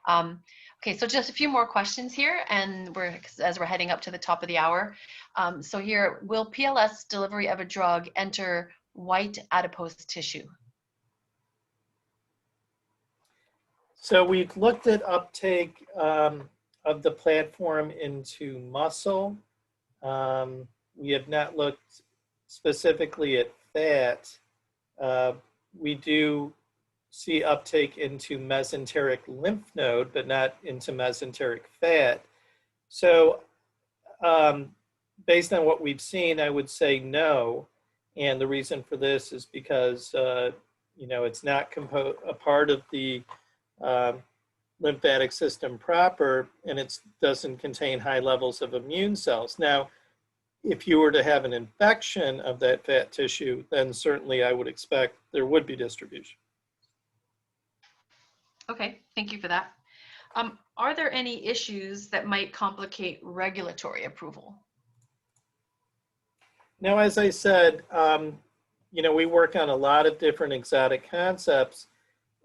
Okay, so just a few more questions here, and as we're heading up to the top of the hour. So here, will PLS delivery of a drug enter white adipose tissue? So we've looked at uptake of the platform into muscle. We have not looked specifically at fat. We do see uptake into mesenteric lymph node, but not into mesenteric fat. So based on what we've seen, I would say no. And the reason for this is because, it's not a part of the lymphatic system proper, and it doesn't contain high levels of immune cells. Now, if you were to have an infection of that fat tissue, then certainly I would expect there would be distribution. Okay, thank you for that. Are there any issues that might complicate regulatory approval? Now, as I said, we work on a lot of different exotic concepts,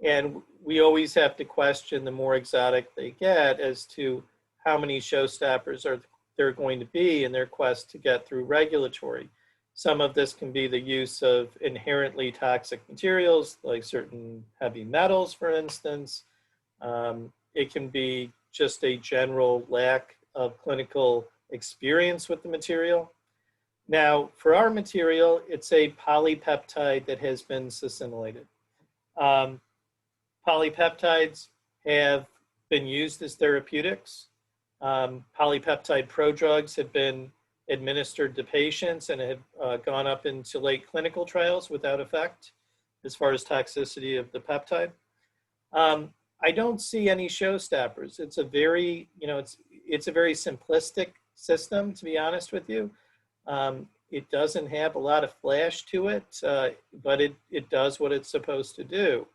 and we always have to question the more exotic they get as to how many showstoppers are there going to be in their quest to get through regulatory. Some of this can be the use of inherently toxic materials, like certain heavy metals, for instance. It can be just a general lack of clinical experience with the material. Now, for our material, it's a polypeptide that has been succinylated. Polypeptides have been used as therapeutics. Polypeptide prodrugs have been administered to patients and have gone up into late clinical trials without effect as far as toxicity of the peptide. I don't see any showstoppers. It's a very, it's a very simplistic system, to be honest with you. It doesn't have a lot of flash to it, but it does what it's supposed to do.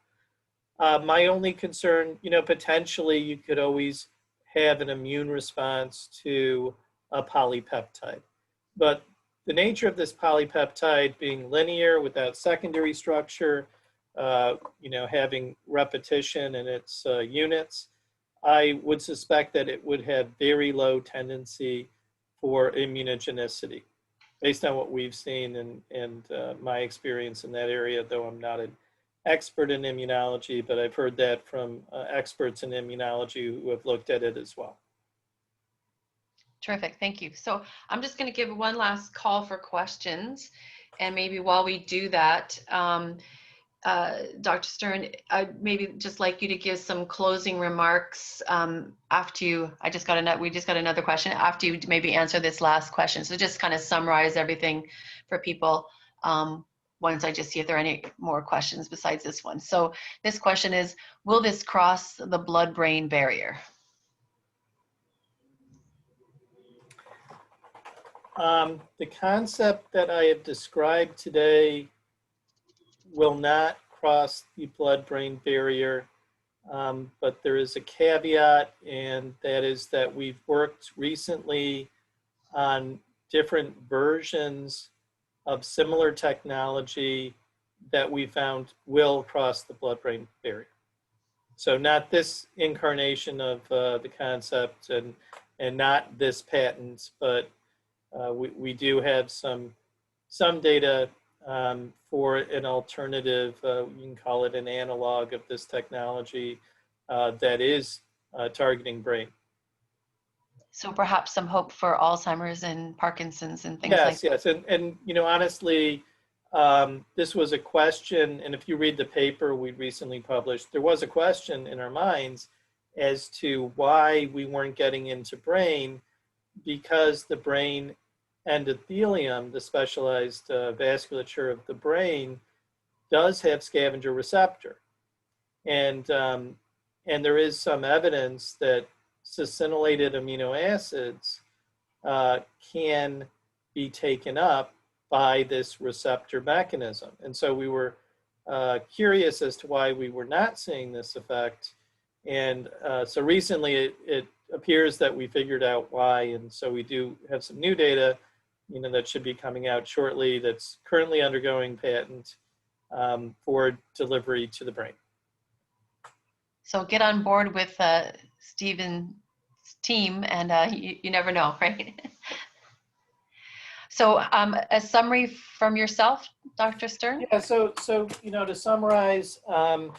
My only concern, potentially you could always have an immune response to a polypeptide. But the nature of this polypeptide being linear without secondary structure, having repetition in its units, I would suspect that it would have very low tendency for immunogenicity based on what we've seen and my experience in that area, though I'm not an expert in immunology, but I've heard that from experts in immunology who have looked at it as well. Terrific, thank you. So I'm just going to give one last call for questions. And maybe while we do that, Dr. Stern, I'd maybe just like you to give some closing remarks after you, we just got another question, after you maybe answer this last question. So just kind of summarize everything for people once I just see if there are any more questions besides this one. So this question is, will this cross the blood-brain barrier? The concept that I have described today will not cross the blood-brain barrier, but there is a caveat, and that is that we've worked recently on different versions of similar technology that we found will cross the blood-brain barrier. So not this incarnation of the concept and not this patent, but we do have some data for an alternative, you can call it an analog of this technology that is targeting brain. So perhaps some hope for Alzheimer's and Parkinson's and things like that. Yes, and you know, honestly, this was a question, and if you read the paper we recently published, there was a question in our minds as to why we weren't getting into brain, because the brain endothelium, the specialized vasculature of the brain, does have scavenger receptor, and there is some evidence that succinylated amino acids can be taken up by this receptor mechanism. And so we were curious as to why we were not seeing this effect. And so recently it appears that we figured out why. And so we do have some new data, you know, that should be coming out shortly that's currently undergoing patent for delivery to the brain. So get on board with Stephen's team, and you never know, right? So a summary from yourself, Dr. Stern? Yeah, so you know, to summarize, you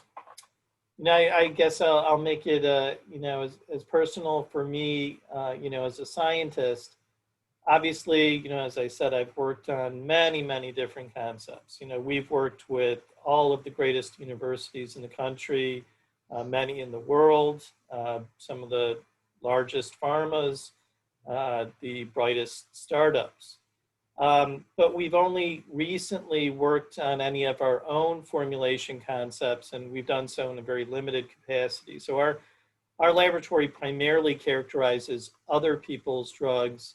know, I guess I'll make it, you know, as personal for me, you know, as a scientist. Obviously, you know, as I said, I've worked on many different concepts. You know, we've worked with all of the greatest universities in the country, many in the world, some of the largest pharmas, the brightest startups. But we've only recently worked on any of our own formulation concepts, and we've done so in a very limited capacity. So our laboratory primarily characterizes other people's drugs.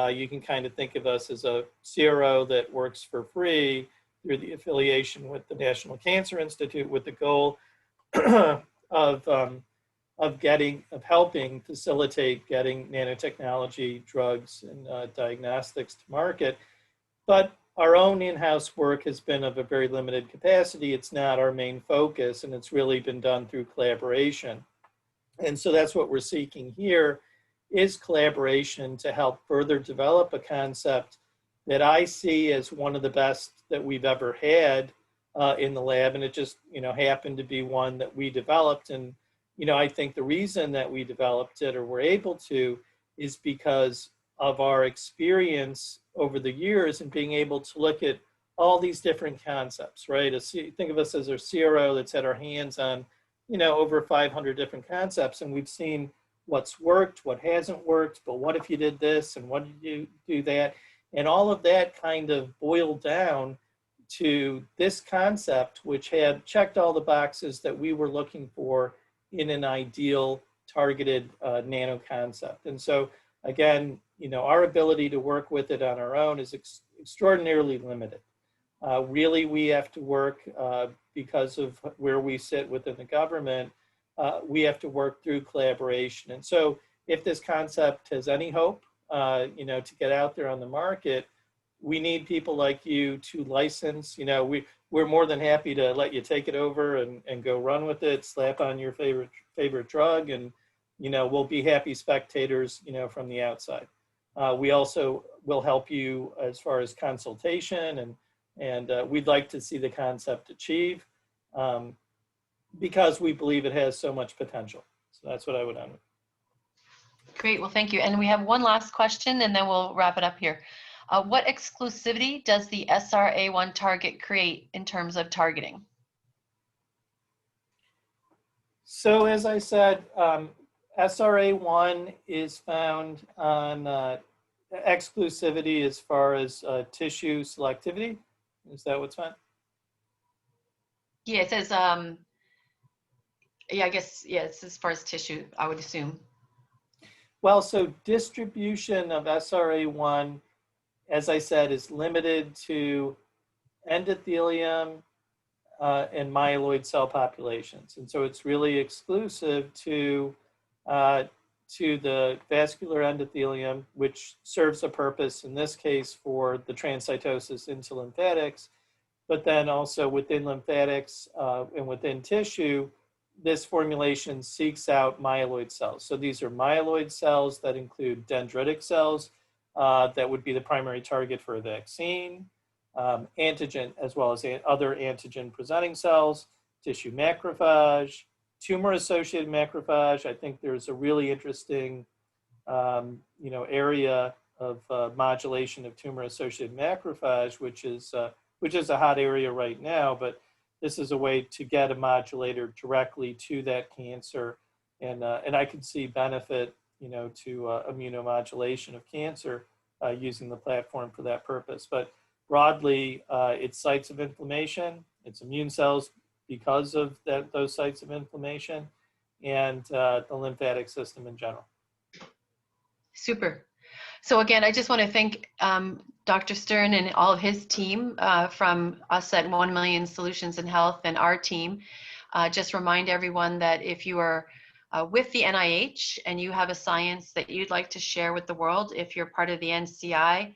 You can kind of think of us as a CRO that works for free through the affiliation with the National Cancer Institute, with the goal of helping facilitate getting nanotechnology drugs and diagnostics to market. But our own in-house work has been of a very limited capacity. It's not our main focus, and it's really been done through collaboration. And so that's what we're seeking here, is collaboration to help further develop a concept that I see as one of the best that we've ever had in the lab. And it just, you know, happened to be one that we developed. And, you know, I think the reason that we developed it, or were able to, is because of our experience over the years and being able to look at all these different concepts, right? Think of us as a CRO that's had our hands on, you know, over 500 different concepts, and we've seen what's worked, what hasn't worked, but what if you did this, and what did you do that? And all of that kind of boiled down to this concept, which had checked all the boxes that we were looking for in an ideal targeted nano concept. And so again, you know, our ability to work with it on our own is extraordinarily limited. Really, we have to work because of where we sit within the government. We have to work through collaboration. And so if this concept has any hope, you know, to get out there on the market, we need people like you to license. You know, we're more than happy to let you take it over and go run with it, slap on your favorite drug, and, you know, we'll be happy spectators, you know, from the outside. We also will help you as far as consultation, and we'd like to see the concept achieve because we believe it has so much potential. So that's what I would end with. Great, well, thank you. And we have one last question, and then we'll wrap it up here. What exclusivity does the SRA1 target create in terms of targeting? So as I said, SRA1 is found on exclusivity as far as tissue selectivity. Is that what's found? Yeah, it says, yeah, I guess, yeah, it's as far as tissue, I would assume. Well, so distribution of SRA1, as I said, is limited to endothelium and myeloid cell populations. And so it's really exclusive to to the vascular endothelium, which serves a purpose in this case for the transcytosis into lymphatics, but then also within lymphatics and within tissue, this formulation seeks out myeloid cells. So these are myeloid cells that include dendritic cells that would be the primary target for a vaccine, antigen, as well as other antigen presenting cells, tissue macrophage, tumor-associated macrophage. I think there's a really interesting, area of modulation of tumor-associated macrophage, which is a hot area right now. But this is a way to get a modulator directly to that cancer, and I can see benefit, to immunomodulation of cancer using the platform for that purpose. But broadly, it's sites of inflammation, it's immune cells because of those sites of inflammation, and the lymphatic system in general. Super. So again, I just want to thank Dr. Stern and all of his team from us at 1 Million Solutions in Health and our team. Just remind everyone that if you are with the NIH and you have a science that you'd like to share with the world, if you're part of the NCI,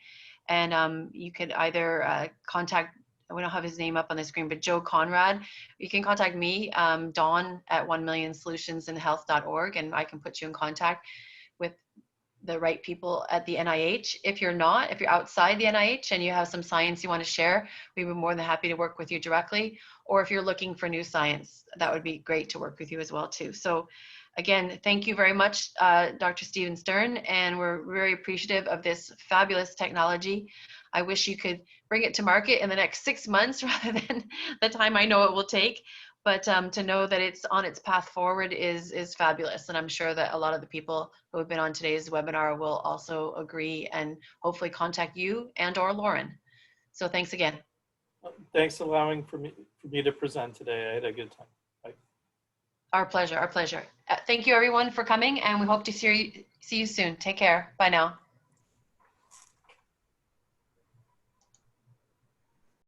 and you could either contact, we don't have his name up on the screen, but Joe Conrad, you can contact me, Dawn at 1millionsolutionsinhealth.org, and I can put you in contact with the right people at the NIH. If you're outside the NIH and you have some science you want to share, we'd be more than happy to work with you directly. Or if you're looking for new science, that would be great to work with you as well too. So again, thank you very much, Dr. Stephen Stern, and we're very appreciative of this fabulous technology. I wish you could bring it to market in the next 6 months rather than the time I know it will take. But to know that it's on its path forward is fabulous. And I'm sure that a lot of the people who have been on today's webinar will also agree and hopefully contact you and or Lauren. So thanks again. Thanks for allowing for me to present today. I had a good time. Bye. Our pleasure, our pleasure. Thank you everyone for coming, and we hope to see you soon. Take care. Bye now.